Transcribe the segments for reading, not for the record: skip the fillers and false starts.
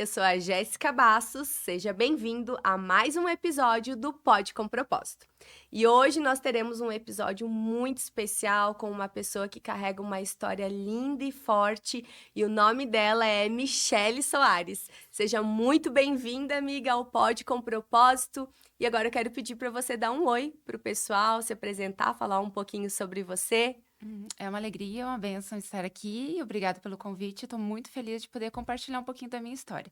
eu sou a Jéssica Bastos, seja bem-vindo a mais um episódio do Pode com Propósito. E hoje nós teremos um episódio muito especial com uma pessoa que carrega uma história linda e forte e o nome dela é Michele Soares. Seja muito bem-vinda, amiga, ao Pode com Propósito. E agora eu quero pedir para você dar um oi para o pessoal, se apresentar, falar um pouquinho sobre você. É uma alegria, uma bênção estar aqui. Obrigada pelo convite. Estou muito feliz de poder compartilhar um pouquinho da minha história.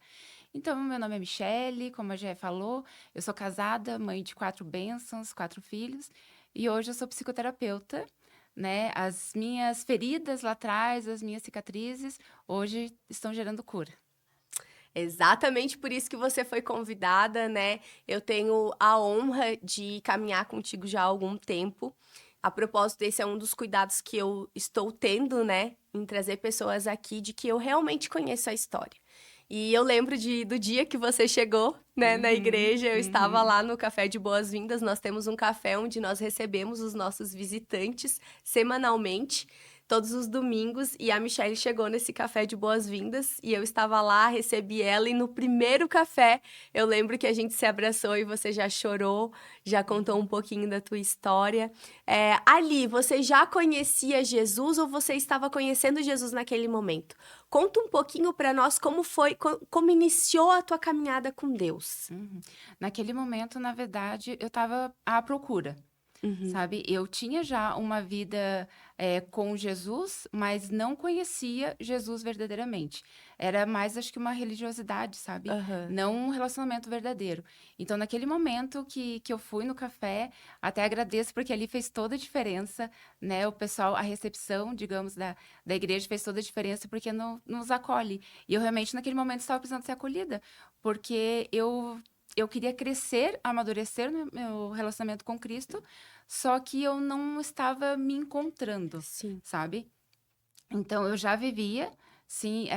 Então, meu nome é Michele, como a Jé falou, eu sou casada, mãe de 4 bênçãos, 4 filhos, e hoje eu sou psicoterapeuta, né? As minhas feridas lá atrás, as minhas cicatrizes, hoje estão gerando cura. Exatamente por isso que você foi convidada, né? Eu tenho a honra de caminhar contigo já há algum tempo. A propósito, esse é um dos cuidados que eu estou tendo, né? Em trazer pessoas aqui de que eu realmente conheço a história. E eu lembro do dia que você chegou, né, na Uhum, igreja. Eu estava uhum. lá no Café de Boas-Vindas. Nós temos um café onde nós recebemos os nossos visitantes semanalmente, todos os domingos. E a Michelle chegou nesse café de boas-vindas e eu estava lá, recebi ela. E no primeiro café, eu lembro que a gente se abraçou e você já chorou, já contou um pouquinho da tua história. Ali, você já conhecia Jesus ou você estava conhecendo Jesus naquele momento? Conta um pouquinho para nós como foi, como iniciou a tua caminhada com Deus. Uhum. Naquele momento, na verdade, eu estava à procura, Uhum. sabe? Eu tinha já uma vida com Jesus, mas não conhecia Jesus verdadeiramente. Era mais, acho que, uma religiosidade, sabe? Aham. Não um relacionamento verdadeiro. Então, naquele momento que eu fui no café, até agradeço, porque ali fez toda a diferença, né? O pessoal, a recepção, digamos, da igreja fez toda a diferença, porque nos acolhe. E eu realmente, naquele momento, estava precisando ser acolhida, porque eu queria crescer, amadurecer no meu relacionamento com Cristo, só que eu não estava me encontrando, Sim. sabe? Então eu já vivia, sim,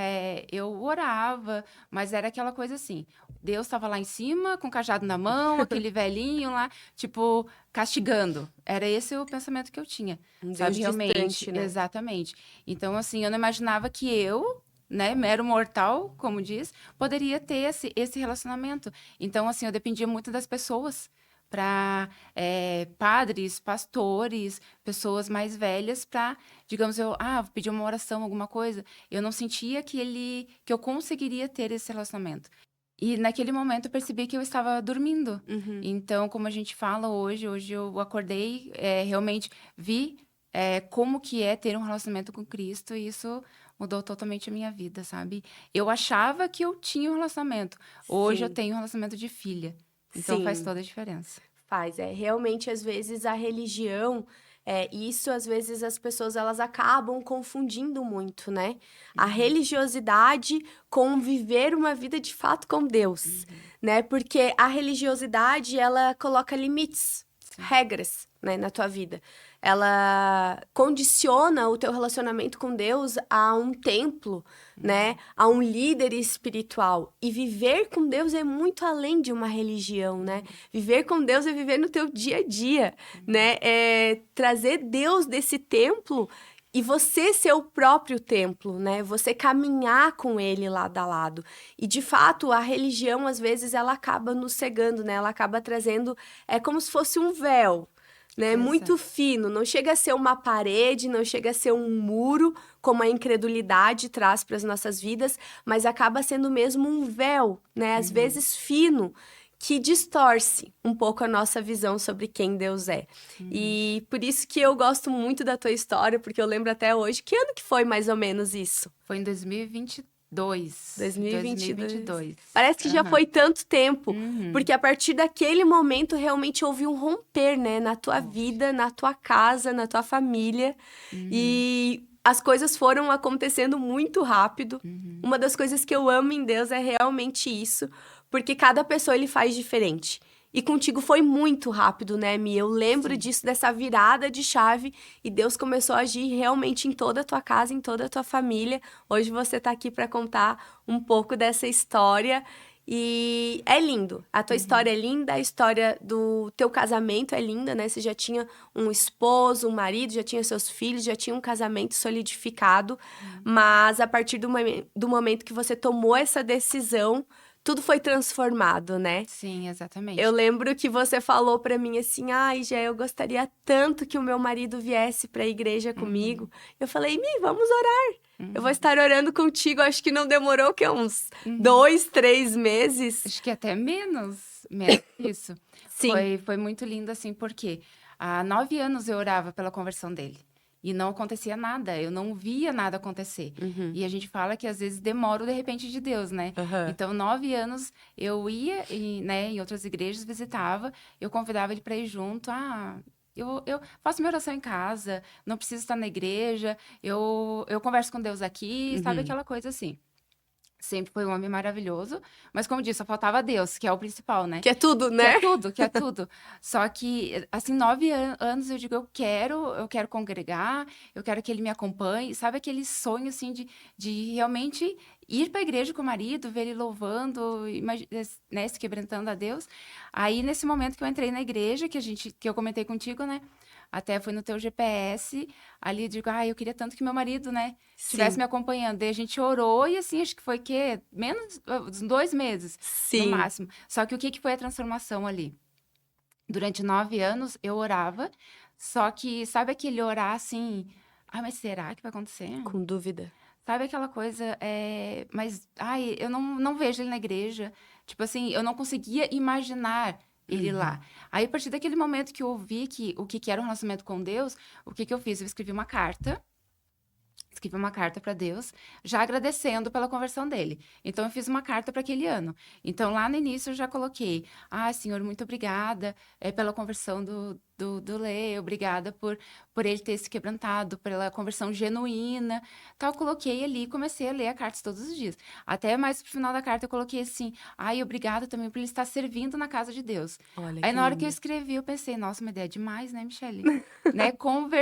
eu orava, mas era aquela coisa assim: Deus estava lá em cima, com o cajado na mão, aquele velhinho lá, tipo, castigando. Era esse o pensamento que eu tinha, Um Deus sabe? Realmente, distante, né? exatamente. Então, assim, eu não imaginava que eu, né, mero mortal, como diz, poderia ter esse relacionamento. Então, assim, eu dependia muito das pessoas para padres, pastores, pessoas mais velhas para, digamos, vou pedir uma oração, alguma coisa, eu não sentia que eu conseguiria ter esse relacionamento. E naquele momento eu percebi que eu estava dormindo. Uhum. Então, como a gente fala hoje eu acordei, realmente vi como que é ter um relacionamento com Cristo, e isso mudou totalmente a minha vida, sabe? Eu achava que eu tinha um relacionamento. Hoje eu Sim. tenho um relacionamento de filha. Então faz Sim. toda a diferença. Faz, realmente às vezes a religião, isso às vezes as pessoas elas acabam confundindo muito, né? A Uhum, religiosidade com viver uma vida de fato com Deus, uhum, né? Porque a religiosidade ela coloca limites, sim. regras, né, na tua vida. Ela condiciona o teu relacionamento com Deus a um templo, né? Uhum, A um líder espiritual. E viver com Deus é muito além de uma religião, né? uhum, Viver com Deus é viver no teu dia a dia, uhum, né? É trazer Deus desse templo e você ser o próprio templo, né? Você caminhar com ele lado a lado. E de fato, a religião às vezes ela acaba nos cegando, né? Ela acaba trazendo como se fosse um véu, né? Muito exato. fino, não chega a ser uma parede, não chega a ser um muro, como a incredulidade traz para as nossas vidas, mas acaba sendo mesmo um véu, né? Às Uhum, vezes fino, que distorce um pouco a nossa visão sobre quem Deus é. uhum. E por isso que eu gosto muito da tua história, porque eu lembro até hoje, que ano que foi mais ou menos isso? Foi em 2022. 2022. 2022. Parece que já Aham. foi tanto tempo, Uhum. porque a partir daquele momento realmente houve um romper, né, na tua Houve. vida, na tua casa, na tua família, Uhum. e as coisas foram acontecendo muito rápido. Uhum. Uma das coisas que eu amo em Deus é realmente isso, porque cada pessoa ele faz diferente. E contigo foi muito rápido, né, Mi? Eu lembro Sim. disso, dessa virada de chave, e Deus começou a agir realmente em toda a tua casa, em toda a tua família. Hoje você tá aqui para contar um pouco dessa história. E é lindo. A tua história é linda, a história do teu casamento é linda, né? Você já tinha um esposo, um marido, já tinha seus filhos, já tinha um casamento solidificado. Mas a partir do momento que você tomou essa decisão, tudo foi transformado, né? Sim, Eu exatamente. lembro que você falou pra mim assim: ai, Jé, eu gostaria tanto que o meu marido viesse pra igreja comigo. Uhum, Eu falei: Mi, vamos orar. Eu vou uhum, estar orando contigo. Acho que não demorou, o quê? Uns uhum. 2, 3 meses. Acho que até menos que isso. Sim. Foi muito lindo, assim, porque há 9 anos eu orava pela conversão dele. E não acontecia nada, eu não via nada acontecer. Uhum. E a gente fala que às vezes demora o de repente de Deus, né? Aham. Então, 9 anos eu ia, né, em outras igrejas, visitava, eu convidava ele para ir junto. Ah, eu faço minha oração em casa, não preciso estar na igreja, eu converso com Deus aqui, sabe Uhum. aquela coisa assim. Sempre foi um homem maravilhoso, mas como disse, só faltava Deus, que é o principal, né? Que é tudo, Que é né? tudo, que é tudo. Só que, assim, 9 anos eu digo, eu quero congregar, eu quero que ele me acompanhe. Sabe aquele sonho, assim, de realmente ir para a igreja com o marido, ver ele louvando, né, se quebrantando a Deus. Aí, nesse momento que eu entrei na igreja, que eu comentei contigo, né? Até fui no teu GPS, ali eu digo, eu queria tanto que meu marido, né, estivesse Sim. me acompanhando. Daí a gente orou e assim, acho que foi que menos uns 2 meses, no Sim. máximo. Só que o que que foi a transformação ali? Durante 9 anos eu orava, só que sabe aquele orar assim, mas será que vai acontecer? Com dúvida. Sabe aquela coisa, mas, eu não vejo ele na igreja. Tipo assim, eu não conseguia imaginar ele lá. Uhum. Aí, a partir daquele momento que eu ouvi o que que era um relacionamento com Deus, o que que eu fiz? Eu escrevi uma carta para Deus, já agradecendo pela conversão dele. Então, eu fiz uma carta para aquele ano. Então, lá no início, eu já coloquei: Senhor, muito obrigada pela conversão do Lê, obrigada por ele ter se quebrantado, pela conversão genuína. Tal, coloquei ali e comecei a ler a carta todos os dias. Até mais pro final da carta, eu coloquei assim: obrigada também por ele estar servindo na casa de Deus. Olha Aí, que na hora que eu lindo. escrevi, eu pensei: nossa, uma ideia demais, né, Michele? Né,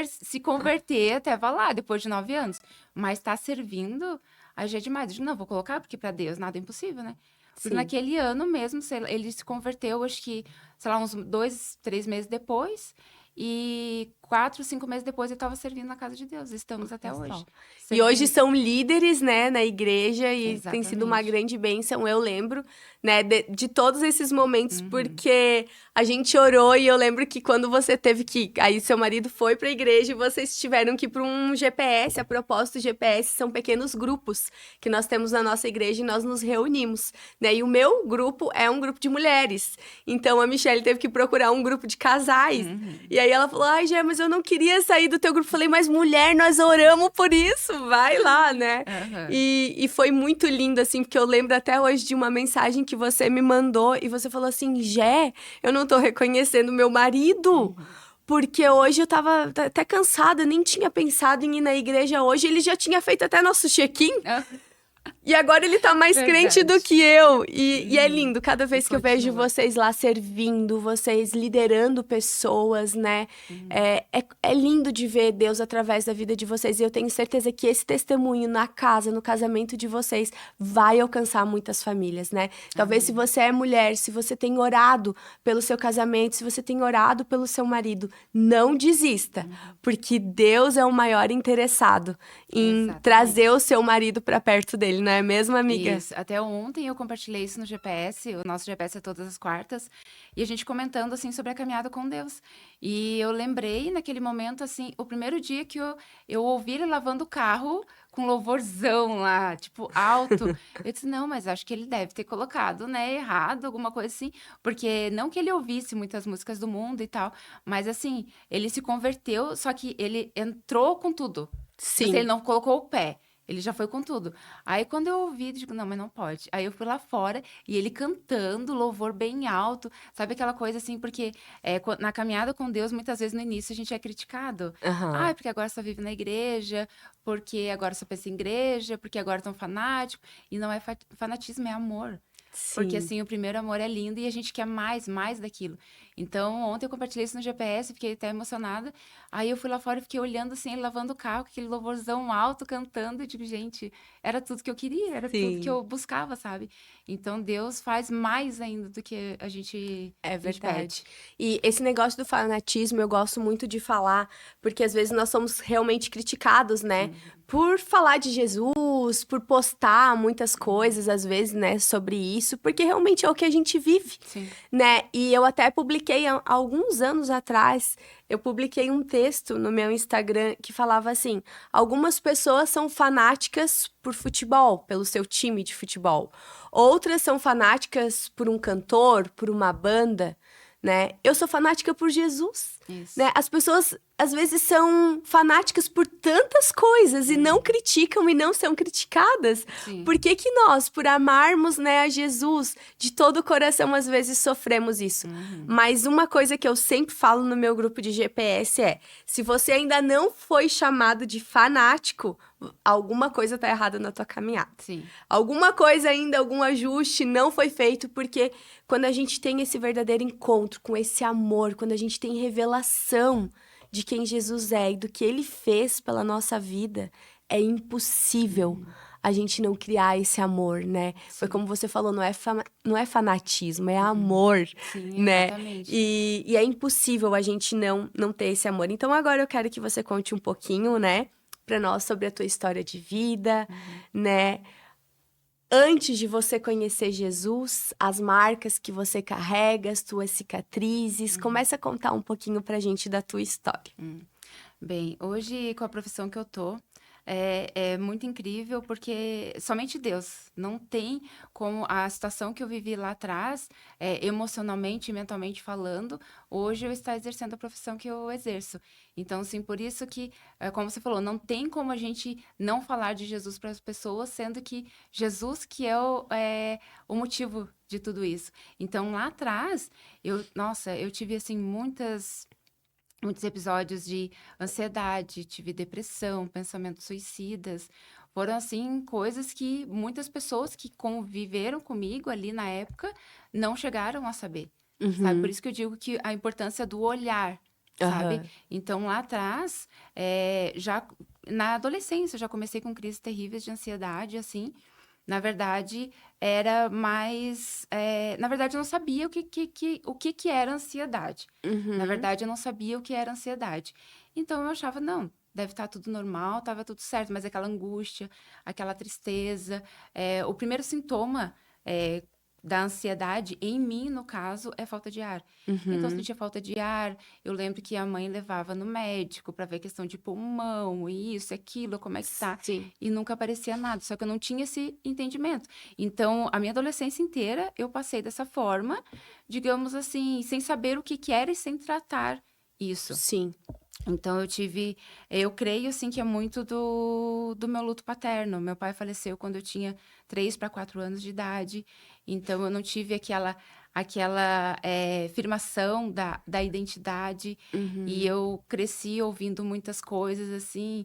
se converter até vai lá, depois de 9 anos. Mas tá servindo, aí já é demais. Eu digo, não, vou colocar, porque para Deus nada é impossível, né? Porque Sim. naquele ano mesmo, ele se converteu, acho que, sei lá, uns 2, 3 meses depois. E 4, 5 meses depois ele estava servindo na casa de Deus. Estamos Olha até hoje. só. E hoje Servindo. são líderes, né, na igreja e tem sido uma Exatamente. grande bênção. Eu lembro, né, de todos esses momentos, Uhum. porque a gente orou e eu lembro que quando você teve que. Aí seu marido foi para a igreja e vocês tiveram que ir para um GPS. A propósito, o GPS são pequenos grupos que nós temos na nossa igreja e nós nos reunimos, né? E o meu grupo é um grupo de mulheres. Então a Michelle teve que procurar um grupo de casais. Uhum. E aí ela falou: ai, Gé, mas eu não queria sair do teu grupo. Eu falei: mas mulher, nós oramos por isso, vai lá, né? Aham. E foi muito lindo, assim, porque eu lembro até hoje de uma mensagem que você me mandou e você falou assim: Gé, eu não tô reconhecendo meu marido. Uhum. Porque hoje eu tava até cansada, nem tinha pensado em ir na igreja hoje. Ele já tinha feito até nosso check-in. Ah, E agora ele tá mais crente do verdade. que eu. E é Uhum. lindo, cada E vez que eu vejo continua. vocês lá servindo, vocês liderando pessoas, né? Uhum. É lindo de ver Deus através da vida de vocês. E eu tenho certeza que esse testemunho na casa, no casamento de vocês, vai alcançar muitas famílias, né? Talvez se Amém. você é mulher, se você tem orado pelo seu casamento, se você tem orado pelo seu marido, não desista, Uhum. porque Deus é o maior interessado em trazer o Exatamente. seu marido para perto dele, não é mesmo, amiga? Isso. Até ontem eu compartilhei isso no GPS. O nosso GPS é todas as quartas. E a gente comentando, assim, sobre a caminhada com Deus. E eu lembrei, naquele momento, assim, o primeiro dia que eu ouvi ele lavando o carro com louvorzão lá, tipo, alto. Eu disse, não, mas acho que ele deve ter colocado, né, errado, alguma coisa assim. Porque não que ele ouvisse muitas músicas do mundo e tal, mas, assim, ele se converteu, só que ele entrou com tudo. Tipo assim, ele Sim. não colocou o pé. Ele já foi com tudo. Aí quando eu ouvi, eu digo, não, mas não pode. Aí eu fui lá fora e ele cantando, louvor bem alto, sabe aquela coisa assim, porque na caminhada com Deus, muitas vezes no início a gente é criticado. Aham. Porque agora só vive na igreja, porque agora só pensa em igreja, porque agora é tão fanático. E não é fanatismo, é amor. Porque, Sim. assim, o primeiro amor é lindo e a gente quer mais, mais daquilo. Então, ontem eu compartilhei isso no GPS, fiquei até emocionada. Aí eu fui lá fora e fiquei olhando, assim, ele lavando o carro, com aquele louvorzão alto, cantando. E digo, gente, era tudo que eu queria, era tudo que Sim. eu buscava, sabe? Então, Deus faz mais ainda do que É a gente verdade. pede. E esse negócio do fanatismo eu gosto muito de falar, porque às vezes nós somos realmente criticados, né? Uhum, Por falar de Jesus, por postar muitas coisas, às vezes, né, sobre isso, porque realmente é o que a gente vive, sim. né? E eu até publiquei há alguns anos atrás, eu publiquei um texto no meu Instagram que falava assim: algumas pessoas são fanáticas por futebol, pelo seu time de futebol. Outras são fanáticas por um cantor, por uma banda, né? Eu sou fanática por Jesus, né? Isso. As pessoas às vezes são fanáticas por tantas coisas e não Uhum, criticam e não são criticadas. sim. Por que que nós, por amarmos, né, a Jesus de todo o coração, às vezes sofremos isso? Uhum, Mas uma coisa que eu sempre falo no meu grupo de GPS é: se você ainda não foi chamado de fanático, alguma coisa tá errada na tua caminhada. sim. Alguma coisa ainda, algum ajuste não foi feito, porque quando a gente tem esse verdadeiro encontro com esse amor, quando a gente tem revelação de quem Jesus é e do que ele fez pela nossa vida, é impossível Uhum, a gente não criar esse amor, né? Foi sim. como você falou, não é fanatismo, é Uhum, amor, sim, né? exatamente. E é impossível a gente não ter esse amor. Então agora eu quero que você conte um pouquinho, né, pra nós sobre a tua história de vida, Uhum. né? Antes de você conhecer Jesus, as marcas que você carrega, as tuas cicatrizes. Uhum. Começa a contar um pouquinho pra gente da tua história. Hum. Bem, hoje com a profissão que eu tô, é muito incrível porque somente Deus não tem como a situação que eu vivi lá atrás, emocionalmente e mentalmente falando, hoje eu estar exercendo a profissão que eu exerço. Então, assim, por isso que, como você falou, não tem como a gente não falar de Jesus para as pessoas, sendo que Jesus que o motivo de tudo isso. Então, lá atrás, nossa, eu tive, assim, muitos episódios de ansiedade, tive depressão, pensamentos suicidas. Foram, assim, coisas que muitas pessoas que conviveram comigo ali na época não chegaram a saber, sabe? Por Uhum. isso que eu digo que a importância do olhar, sabe? Aham. Então, lá atrás, já na adolescência, eu já comecei com crises terríveis de ansiedade, assim. Na verdade, era mais. Na verdade, eu não sabia o que era ansiedade. Na Uhum. verdade, eu não sabia o que era ansiedade. Então, eu achava, não, deve estar tudo normal, estava tudo certo, mas aquela angústia, aquela tristeza. O primeiro sintoma é, da ansiedade, em mim, no caso, é falta de ar. Então, eu Uhum. sentia falta de ar. Eu lembro que a mãe levava no médico para ver questão de pulmão, isso, aquilo, como é que tá. Sim. E nunca aparecia nada, só que eu não tinha esse entendimento. Então, a minha adolescência inteira, eu passei dessa forma, digamos assim, sem saber o que que era e sem tratar isso. Sim. Então, eu creio, assim, que é muito do meu luto paterno. Meu pai faleceu quando eu tinha 3 para 4 anos de idade, então eu não tive aquela firmação da identidade, e Uhum. eu cresci ouvindo muitas coisas assim,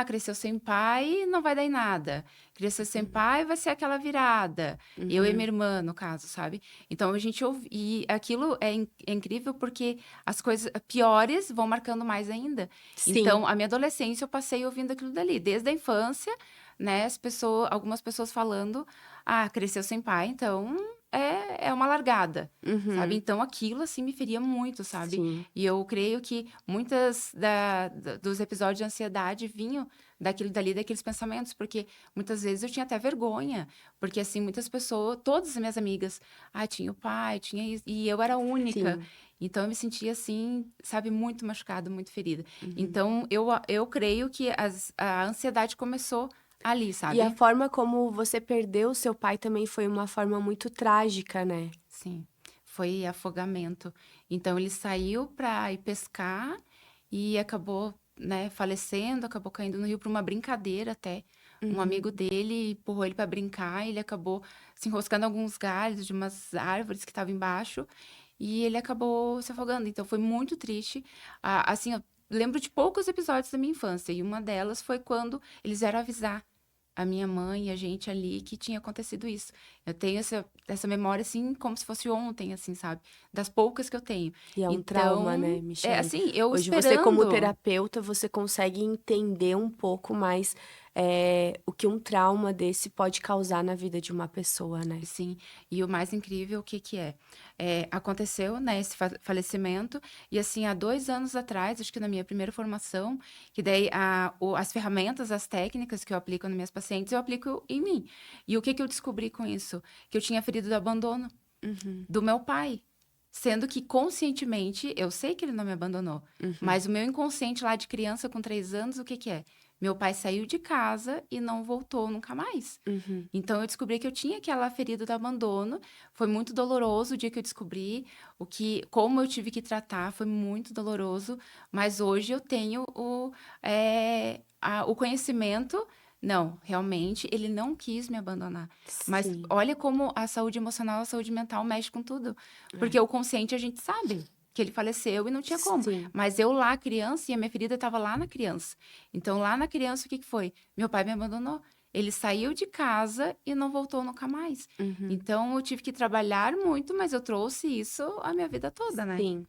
cresceu sem pai, não vai dar em nada. Cresceu sem pai, vai ser aquela virada. Eu e minha Uhum. irmã, no caso, sabe? Então a gente ouve, e aquilo é incrível porque as coisas piores vão marcando mais ainda. Sim. Então, a minha adolescência eu passei ouvindo aquilo dali, desde a infância, né? Algumas pessoas falando, cresceu sem pai, então é uma largada, sabe? Uhum. Então, aquilo, assim, me feria muito, sabe? Sim. E eu creio que muitas dos episódios de ansiedade vinham daquilo dali, daqueles pensamentos, porque muitas vezes eu tinha até vergonha, porque, assim, muitas pessoas, todas as minhas amigas, tinha o pai, tinha isso, e eu era a única. Sim. Então, eu me sentia assim, sabe, muito machucada, muito ferida. Uhum. Então, eu creio que a ansiedade começou ali, E a sabe? forma como você perdeu o seu pai também foi uma forma muito trágica, né? Sim, foi afogamento. Então, ele saiu para ir pescar e acabou, né, falecendo, acabou caindo no rio por uma brincadeira até. Um amigo Uhum. dele empurrou ele para brincar, e ele acabou se enroscando em alguns galhos de umas árvores que estavam embaixo e ele acabou se afogando. Então foi muito triste. Assim, eu lembro de poucos episódios da minha infância e uma delas foi quando eles vieram avisar a minha mãe e a gente ali que tinha acontecido isso. Eu tenho essa memória, assim, como se fosse ontem, assim, sabe? Das poucas que eu tenho. E é um trauma, né, Então, Michele? assim, eu Hoje você, como esperando. terapeuta, você consegue entender um pouco mais o que um trauma desse pode causar na vida de uma pessoa, né? Sim, e o mais incrível, o que que é? Aconteceu, né, esse falecimento, e assim, há 2 anos atrás, acho que na minha primeira formação, que daí as ferramentas, as técnicas que eu aplico nas minhas pacientes, eu aplico em mim. E o que que eu descobri com isso? Que eu tinha ferido do abandono Uhum, do meu pai. Sendo que conscientemente, eu sei que ele não me abandonou, uhum, mas o meu inconsciente lá de criança com 3 anos, o que que é? Meu pai saiu de casa e não voltou nunca mais. uhum. Então eu descobri que eu tinha aquela ferida do abandono. Foi muito doloroso o dia que eu descobri como eu tive que tratar, foi muito doloroso. Mas hoje eu tenho o conhecimento. Não, realmente ele não quis me abandonar. Mas Sim, olha como a saúde emocional, a saúde mental mexe com tudo. é. Porque o consciente a gente sabe que ele faleceu e não tinha como. Sim. Mas eu lá, criança, e a minha ferida estava lá na criança. Então lá na criança, o que que foi? Meu pai me abandonou. Ele saiu de casa e não voltou nunca mais. Uhum. Então, eu tive que trabalhar muito, mas eu trouxe isso a minha vida toda, né? Sim.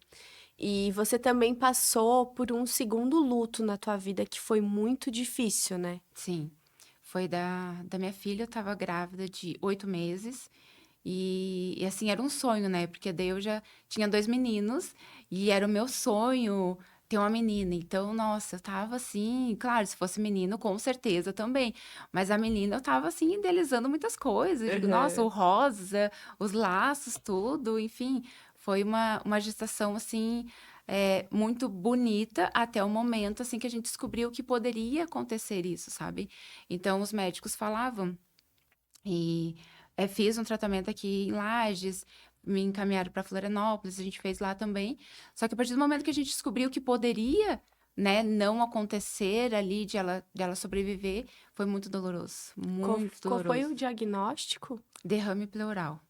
E você também passou por um segundo luto na tua vida que foi muito difícil, né? Sim. Foi da minha filha, eu tava grávida de 8 meses. E assim, era um sonho, né? Porque daí eu já tinha 2 meninos e era o meu sonho ter uma menina. Então, nossa, eu tava assim, claro, se fosse menino, com certeza também. Mas a menina, eu tava assim, idealizando muitas coisas. Eu digo, nossa, o Uhum. rosa, os laços, tudo, enfim. Foi uma gestação, assim, muito bonita até o momento, assim, que a gente descobriu que poderia acontecer isso, sabe? Então, os médicos falavam. E fiz um tratamento aqui em Lages, me encaminharam para Florianópolis, a gente fez lá também. Só que a partir do momento que a gente descobriu que poderia, né, não acontecer ali de ela sobreviver, foi muito doloroso, muito Qual foi doloroso. o diagnóstico? Derrame pleural.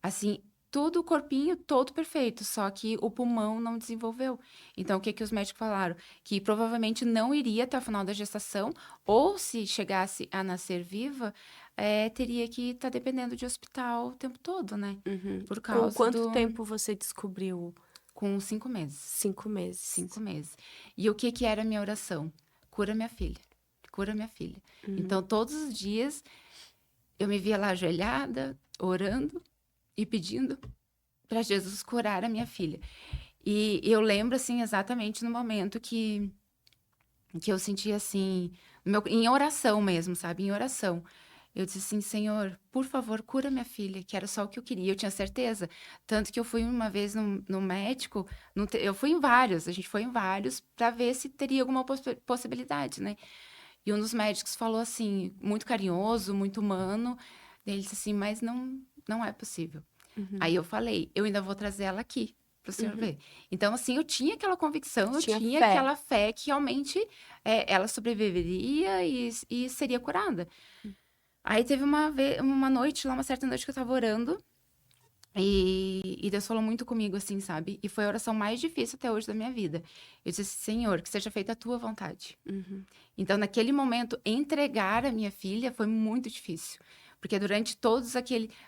Assim, tudo o corpinho todo perfeito, só que o pulmão não desenvolveu. Então, o que que os médicos falaram? Que provavelmente não iria até o final da gestação, ou se chegasse a nascer viva, teria que estar dependendo de hospital o tempo todo, né? Uhum. Por Com causa quanto do. tempo você descobriu? Com 5 meses. 5 meses. 5 meses. E o que que era a minha oração? Cura minha filha. Cura minha filha. Uhum. Então, todos os dias, eu me via lá ajoelhada, orando e pedindo para Jesus curar a minha filha. E eu lembro, assim, exatamente no momento que eu senti, assim, em oração mesmo, sabe? Em oração. Eu disse assim, Senhor, por favor, cura minha filha, que era só o que eu queria, eu tinha certeza. Tanto que eu fui uma vez no médico, eu fui em vários, a gente foi em vários, para ver se teria alguma possibilidade, né? E um dos médicos falou assim, muito carinhoso, muito humano, ele disse assim, mas não é possível. Uhum. Aí eu falei, eu ainda vou trazer ela aqui para o senhor Uhum. ver. Então, assim, eu tinha aquela convicção, eu Tinha tinha fé. aquela fé que realmente ela sobreviveria e seria curada. Aí teve uma noite, lá uma certa noite que eu estava orando, e Deus falou muito comigo, assim, sabe? E foi a oração mais difícil até hoje da minha vida. Eu disse assim, Senhor, que seja feita a tua vontade. Uhum. Então, naquele momento, entregar a minha filha foi muito difícil. Porque durante todos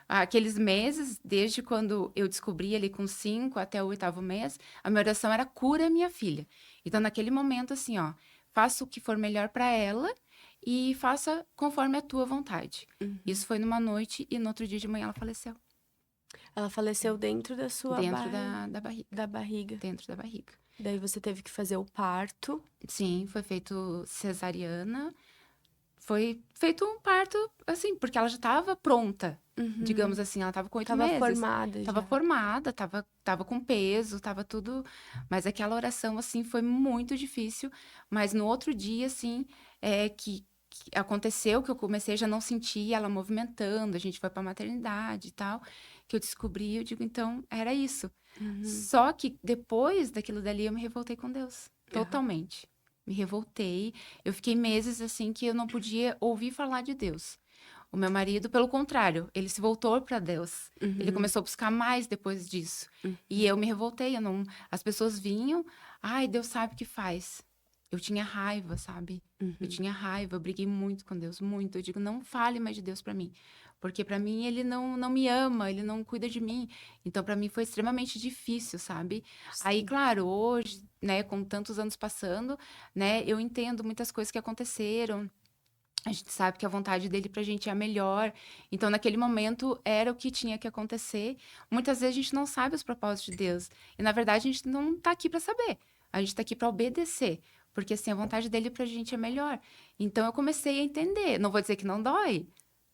aqueles meses, desde quando eu descobri ali com 5 até o 8º mês, a minha oração era cura minha filha. Então, naquele momento, assim, ó, faça o que for melhor para ela e faça conforme a tua vontade. Uhum. Isso foi numa noite e no outro dia de manhã ela faleceu. Ela faleceu dentro da sua Dentro da barriga. da barriga. Dentro da barriga. Daí você teve que fazer o parto. Sim, foi feito cesariana. Foi feito um parto, assim, porque ela já estava pronta, digamos Uhum. assim, ela estava com 8 Tava meses. formada Estava já. formada, tava com peso, tava tudo. Mas aquela oração, assim, foi muito difícil. Mas no outro dia, assim, que aconteceu, que eu comecei, já não senti ela movimentando, a gente foi pra maternidade e tal, que eu descobri, eu digo, então, era isso. Uhum. Só que depois daquilo dali, eu me revoltei com Deus, Aham. totalmente. Me revoltei. Eu fiquei meses assim que eu não podia ouvir falar de Deus. O meu marido, pelo contrário, ele se voltou para Deus. Ele Uhum. começou a buscar mais depois disso. E Uhum. eu me revoltei, eu não, as pessoas vinham, ai, Deus sabe o que faz. eu tinha raiva, sabe? Eu tinha raiva, eu briguei muito com Deus, muito. Eu digo, não fale mais de Deus pra mim, porque pra mim ele não me ama, ele não cuida de mim. Então pra mim foi extremamente difícil, sabe? Aí, Sim. claro, hoje, né, com tantos anos passando, né, eu entendo muitas coisas que aconteceram. A gente sabe que a vontade dele pra gente é a melhor. Então, naquele momento, era o que tinha que acontecer. Muitas vezes a gente não sabe os propósitos de Deus. E, na verdade, a gente não tá aqui pra saber. A gente tá aqui pra obedecer. Porque, assim, a vontade dele pra gente é melhor. Então, eu comecei a entender. Não vou dizer que não dói.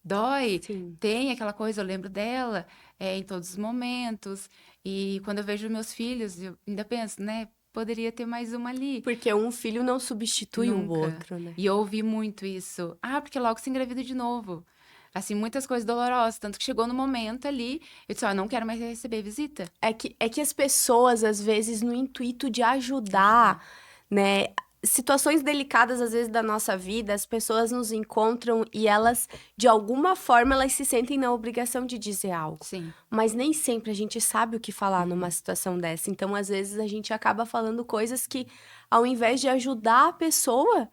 Dói. Sim. Tem aquela coisa, eu lembro dela, em todos os momentos. E quando eu vejo meus filhos, eu ainda penso, né? Poderia ter mais uma ali. Porque um filho não substitui o Nunca. outro, né? E eu ouvi muito isso. Ah, porque logo se engravida de novo. Assim, muitas coisas dolorosas. Tanto que chegou no momento ali, eu disse, ó, não quero mais receber visita. É que as pessoas, às vezes, no intuito de Ajudar. ajudar, né? Situações delicadas, às vezes, da nossa vida, as pessoas nos encontram e elas, de alguma forma, elas se sentem na obrigação de dizer algo. Sim. Mas nem sempre a gente sabe o que falar numa Uhum. situação dessa. Então, às vezes, a gente acaba falando coisas que, ao invés de ajudar a pessoa,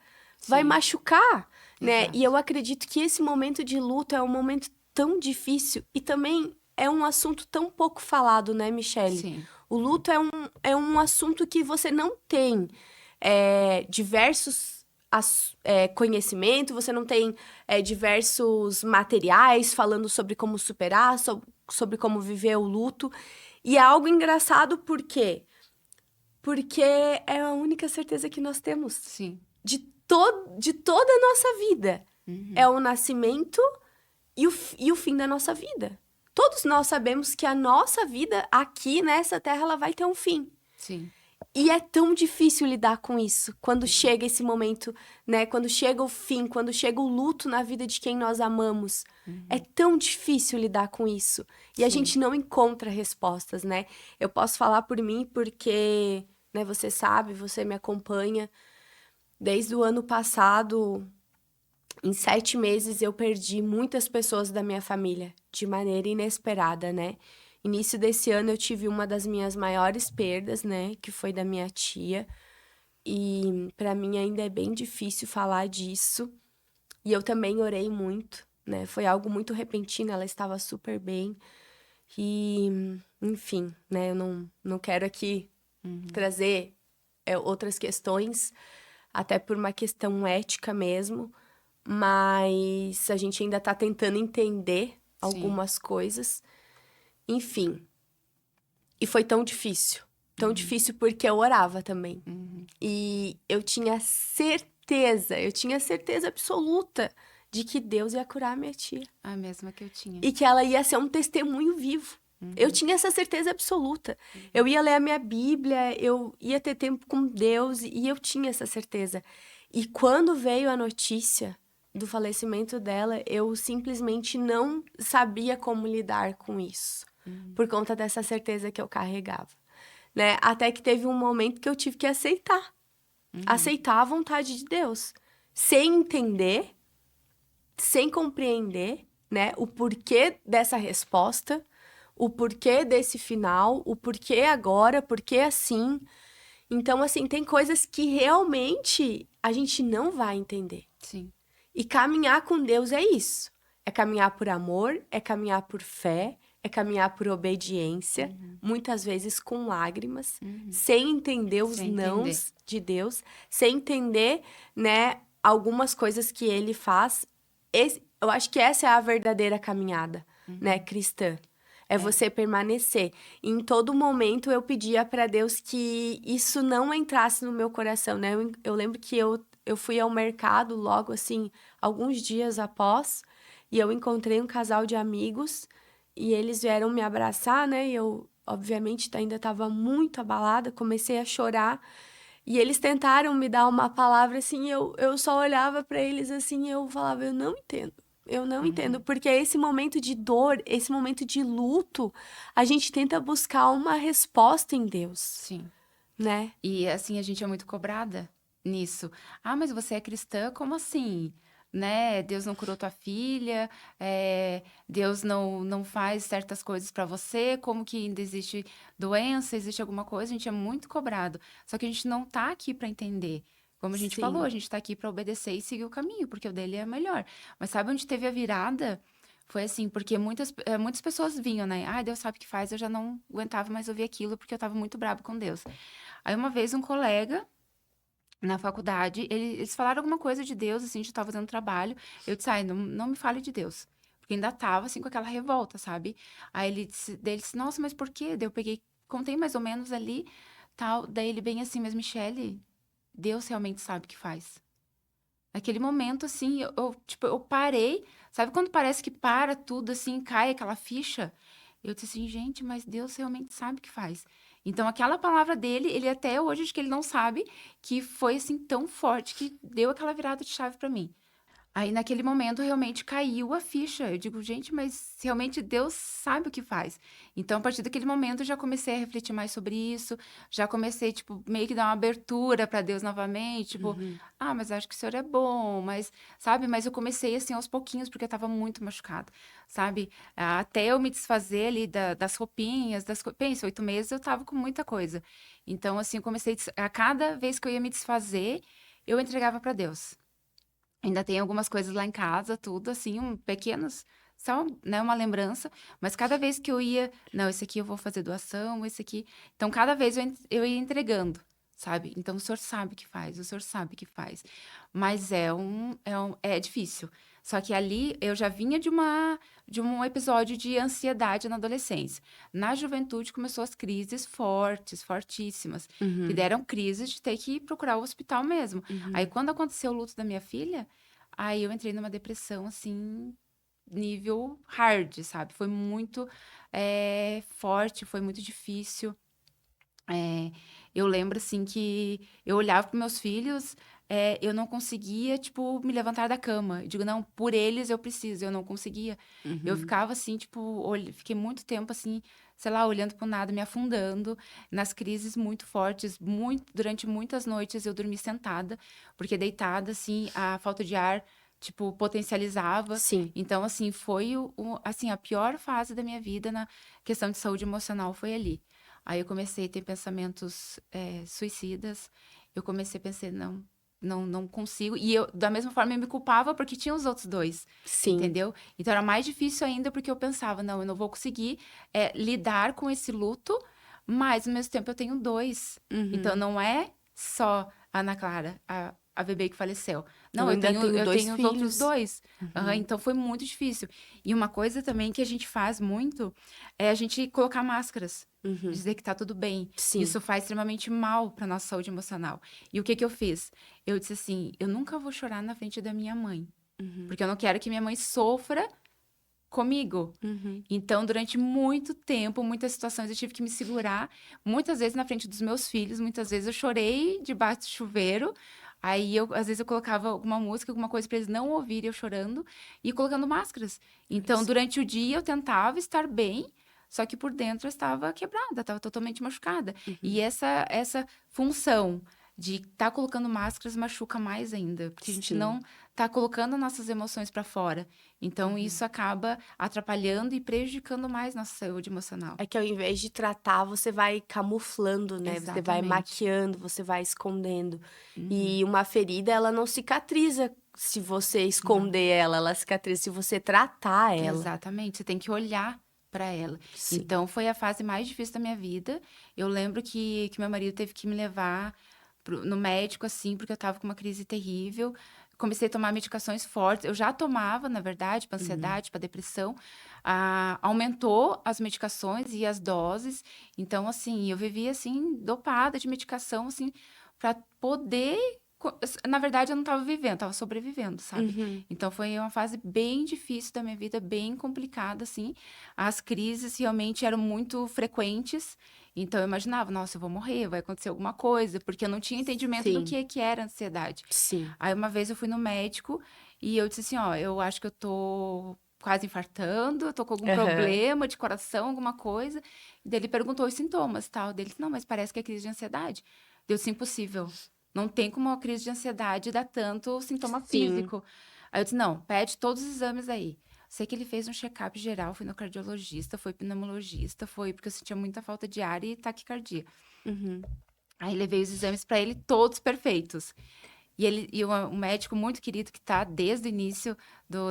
vai Sim. machucar, né? E Exato. eu acredito que esse momento de luto é um momento tão difícil e também é um assunto tão pouco falado, né, Michele? Sim. O luto é um assunto que você não tem diversos conhecimento, você não tem diversos materiais falando sobre como superar, sobre como viver o luto. E é algo engraçado por quê? Porque é a única certeza que nós temos Sim. de toda a nossa vida. É Uhum. o nascimento e o fim da nossa vida. Todos nós sabemos que a nossa vida aqui nessa terra ela vai ter um fim. Sim. E é tão difícil lidar com isso quando chega esse momento, né? Quando chega o fim, quando chega o luto na vida de quem nós amamos. É Uhum. tão difícil lidar com isso. E a Sim. gente não encontra respostas, né? Eu posso falar por mim porque, né, você sabe, você me acompanha. Desde o ano passado, em 7 meses, eu perdi muitas pessoas da minha família de maneira inesperada, né? Início desse ano eu tive uma das minhas maiores perdas, né? Que foi da minha tia. E para mim ainda é bem difícil falar disso. E eu também orei muito, né? Foi algo muito repentino, ela estava super bem. E, enfim, né? Eu não quero aqui Uhum. trazer outras questões, até por uma questão ética mesmo. Mas a gente ainda tá tentando entender Sim. algumas coisas. Enfim, e foi tão difícil. Tão Uhum. difícil porque eu orava também. Uhum. E eu tinha certeza absoluta de que Deus ia curar a minha tia. A mesma que eu tinha. E que ela ia ser um testemunho vivo. Eu Uhum. tinha essa certeza absoluta. Eu ia ler a minha Bíblia, eu ia ter tempo com Deus e eu tinha essa certeza. E quando veio a notícia do falecimento dela, eu simplesmente não sabia como lidar com isso, Uhum. por conta dessa certeza que eu carregava, né? Até que teve um momento que eu tive que aceitar, Uhum. aceitar a vontade de Deus, sem entender, sem compreender, né, o porquê dessa resposta, o porquê desse final, o porquê agora, porquê assim. Então, assim, tem coisas que realmente a gente não vai entender. Sim. E caminhar com Deus é isso. É caminhar por amor, é caminhar por fé, é caminhar por obediência, Uhum. muitas vezes com lágrimas, Uhum. sem entender os Sem entender. nãos de Deus, sem entender, né, algumas coisas que ele faz. Eu acho que essa é a verdadeira caminhada, né, Uhum. cristã. É É. você permanecer. E em todo momento eu pedia para Deus que isso não entrasse no meu coração, né? Eu lembro que eu fui ao mercado logo assim, alguns dias após, e eu encontrei um casal de amigos e eles vieram me abraçar, né? E eu, obviamente, ainda estava muito abalada, comecei a chorar. E eles tentaram me dar uma palavra assim, eu só olhava para eles assim, e eu falava, eu não entendo. Eu não entendo, Uhum. porque esse momento de dor, esse momento de luto, a gente tenta buscar uma resposta em Deus, Sim. né? E assim, a gente é muito cobrada nisso. Ah, mas você é cristã? Como assim? Né? Deus não curou tua filha, Deus não faz certas coisas pra você, como que ainda existe doença, existe alguma coisa, a gente é muito cobrado. Só que a gente não tá aqui pra entender. Como a gente falou, Sim. a gente tá aqui para obedecer e seguir o caminho, porque o dele é melhor. Mas sabe onde teve a virada? Foi assim, porque muitas pessoas vinham, né? Ah, Deus sabe o que faz, eu já não aguentava mais ouvir aquilo, porque eu tava muito bravo com Deus. Aí uma vez um colega na faculdade, eles falaram alguma coisa de Deus, assim, a gente tava fazendo trabalho. Eu disse, ai, não me fale de Deus. Porque ainda tava, assim, com aquela revolta, sabe? Aí daí ele disse, nossa, mas por quê? Daí eu peguei, contei mais ou menos ali, tal. Daí ele bem assim, mas Michele, Deus realmente sabe o que faz. Naquele momento, assim, tipo, eu parei. Sabe quando parece que para tudo, assim, cai aquela ficha? Eu disse assim, gente, mas Deus realmente sabe o que faz. Então, aquela palavra dele, ele até hoje, acho que ele não sabe, que foi, assim, tão forte que deu aquela virada de chave pra mim. Aí, naquele momento, realmente caiu a ficha. Eu digo, gente, mas realmente Deus sabe o que faz. Então, a partir daquele momento, eu já comecei a refletir mais sobre isso. Já comecei, tipo, meio que dar uma abertura para Deus novamente. Tipo, Uhum. ah, mas acho que o Senhor é bom, mas, sabe? Mas eu comecei, assim, aos pouquinhos, porque eu tava muito machucada, sabe? Até eu me desfazer ali das roupinhas, Pensa, 8 meses eu tava com muita coisa. Então, assim, eu comecei, a cada vez que eu ia me desfazer, eu entregava para Deus. Ainda tem algumas coisas lá em casa, tudo assim, pequenos, só, né, uma lembrança, mas cada vez que eu ia, não, esse aqui eu vou fazer doação, esse aqui. Então, cada vez eu ia entregando, sabe? Então, o senhor sabe o que faz, o senhor sabe o que faz. Mas é difícil. Só que ali eu já vinha de um episódio de ansiedade na adolescência. Na juventude começou as crises fortes, fortíssimas, que Uhum. deram crises de ter que procurar o hospital mesmo. Aí, Uhum. quando aconteceu o luto da minha filha, aí eu entrei numa depressão, assim, nível hard, sabe? Foi muito forte, foi muito difícil. É, eu lembro, assim, que eu olhava para meus filhos, eu não conseguia, tipo, me levantar da cama. Eu digo, não, por eles eu preciso, eu não conseguia. Eu Uhum. ficava, assim, tipo, fiquei muito tempo, assim, sei lá, olhando para o nada, me afundando nas crises muito fortes. Durante muitas noites eu dormi sentada, porque deitada, assim, a falta de ar, tipo, potencializava. Sim. Então, assim, foi assim, a pior fase da minha vida na questão de saúde emocional foi ali. Aí eu comecei a ter pensamentos suicidas. Eu comecei a pensar, não consigo. E eu, da mesma forma, eu me culpava porque tinha os outros dois, Sim. entendeu? Então era mais difícil ainda porque eu pensava, não, eu não vou conseguir lidar com esse luto, mas ao mesmo tempo eu tenho dois. Então Uhum. não é só a Ana Clara, a bebê que faleceu. Eu Não, eu ainda tenho, tenho eu 2 tenho os outros filhos. dois. Aham, Uhum. então foi muito difícil. E uma coisa também que a gente faz muito é a gente colocar máscaras. Uhum. Dizer que tá tudo bem. Sim. Isso faz extremamente mal para nossa saúde emocional. E o que que eu fiz? Eu disse assim: eu nunca vou chorar na frente da minha mãe, Uhum. porque eu não quero que minha mãe sofra comigo. Uhum. Então, durante muito tempo, muitas situações eu tive que me segurar, muitas vezes na frente dos meus filhos, muitas vezes eu chorei debaixo do chuveiro. Aí às vezes eu colocava alguma música, alguma coisa para eles não ouvirem eu chorando e colocando máscaras. Olha Então, só. durante o dia eu tentava estar bem, só que por dentro eu estava quebrada, estava totalmente machucada. E Uhum. essa função de estar colocando máscaras machuca mais ainda, porque a gente Sim. não está colocando nossas emoções para fora. Então, Uhum. isso acaba atrapalhando e prejudicando mais nossa saúde emocional. É que ao invés de tratar, você vai camuflando, né, você vai Exatamente. maquiando, você vai escondendo. Uhum. E uma ferida, ela não cicatriza se você Não. esconder ela, ela cicatriza se você tratar ela. Exatamente. Você tem que olhar para ela. Sim. Então, foi a fase mais difícil da minha vida. Eu lembro que meu marido teve que me levar no médico, assim, porque eu estava com uma crise terrível. Comecei a tomar medicações fortes. Eu já tomava, na verdade, para Uhum. ansiedade, para depressão. Aumentou as medicações e as doses. Então, assim, eu vivia, assim, dopada de medicação, assim, para poder. Na verdade, eu não estava vivendo, estava sobrevivendo, sabe? Uhum. Então, foi uma fase bem difícil da minha vida, bem complicada, assim. As crises realmente eram muito frequentes. Então, eu imaginava, nossa, eu vou morrer, vai acontecer alguma coisa, porque eu não tinha entendimento do Sim. que era ansiedade. Sim. Aí, uma vez eu fui no médico e eu disse assim, ó, eu acho que eu tô quase infartando, eu tô com algum Aham. problema de coração, alguma coisa. E daí ele perguntou os sintomas, tal. Daí ele disse, não, mas parece que é crise de ansiedade. Deu assim, impossível. Não tem como uma crise de ansiedade dar tanto sintoma Sim. físico. Aí eu disse, não, pede todos os exames aí. Sei que ele fez um check-up geral, foi no cardiologista, foi pneumologista, foi porque eu sentia muita falta de ar e taquicardia. Uhum. Aí levei os exames para ele todos perfeitos. Um médico muito querido que tá desde o início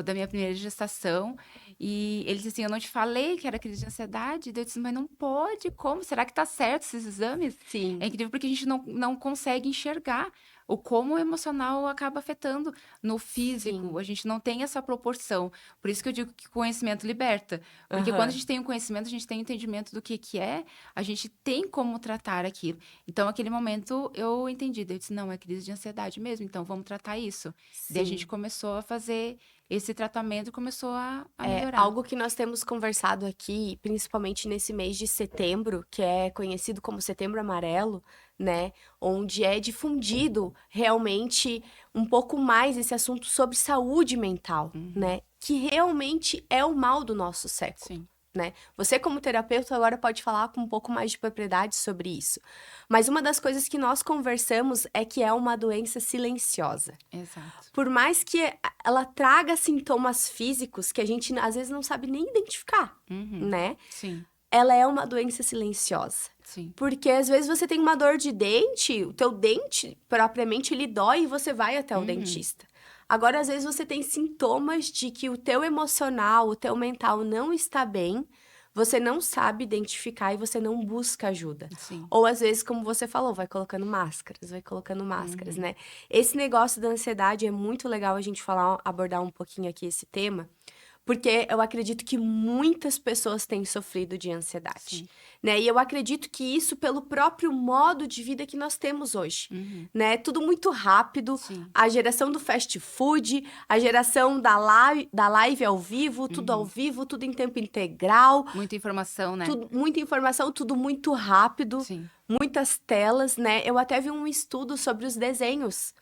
da minha primeira gestação. E ele disse assim: eu não te falei que era crise de ansiedade? Daí eu disse, mas não pode, como? Será que tá certo esses exames? Sim, É incrível porque a gente não consegue enxergar o como o emocional acaba afetando no sim. físico. A gente não tem essa proporção. Por isso que eu digo que conhecimento liberta. Porque quando a Aham. gente tem um conhecimento, a gente tem um entendimento do que é, a gente tem como tratar aquilo. Então, naquele momento, eu entendi. Daí eu disse, não, é crise de ansiedade mesmo, então vamos tratar isso. Daí a gente Sim. começou a fazer esse tratamento e começou a É melhorar. algo que nós temos conversado aqui, principalmente nesse mês de setembro, que é conhecido como Setembro Amarelo, né? Onde é difundido realmente um pouco mais esse assunto sobre saúde mental, Uhum, né? Que realmente é o mal do nosso século. sim, Né? Você, como terapeuta, agora pode falar com um pouco mais de propriedade sobre isso. Mas uma das coisas que nós conversamos é que é uma doença silenciosa. exato. Por mais que ela traga sintomas físicos que a gente às vezes não sabe nem identificar, Uhum, né? sim, Ela é uma doença silenciosa. sim. Porque às vezes você tem uma dor de dente, o teu dente propriamente ele dói e você vai até o Uhum, dentista. Agora, às vezes você tem sintomas de que o teu emocional, o teu mental não está bem, você não sabe identificar e você não busca ajuda. sim. Ou às vezes, como você falou, vai colocando máscaras, né? Esse negócio da ansiedade é muito legal a gente falar, abordar um pouquinho aqui esse tema, porque eu acredito que muitas pessoas têm sofrido de ansiedade, Sim. né? E eu acredito que isso pelo próprio modo de vida que nós temos hoje, Uhum, né? Tudo muito rápido, sim. a geração do fast food, a geração da live ao Uhum. vivo, tudo em tempo integral, Muita informação, né? tudo, muita informação, tudo muito rápido, Sim. muitas telas, né? Eu até vi um estudo sobre os desenhos,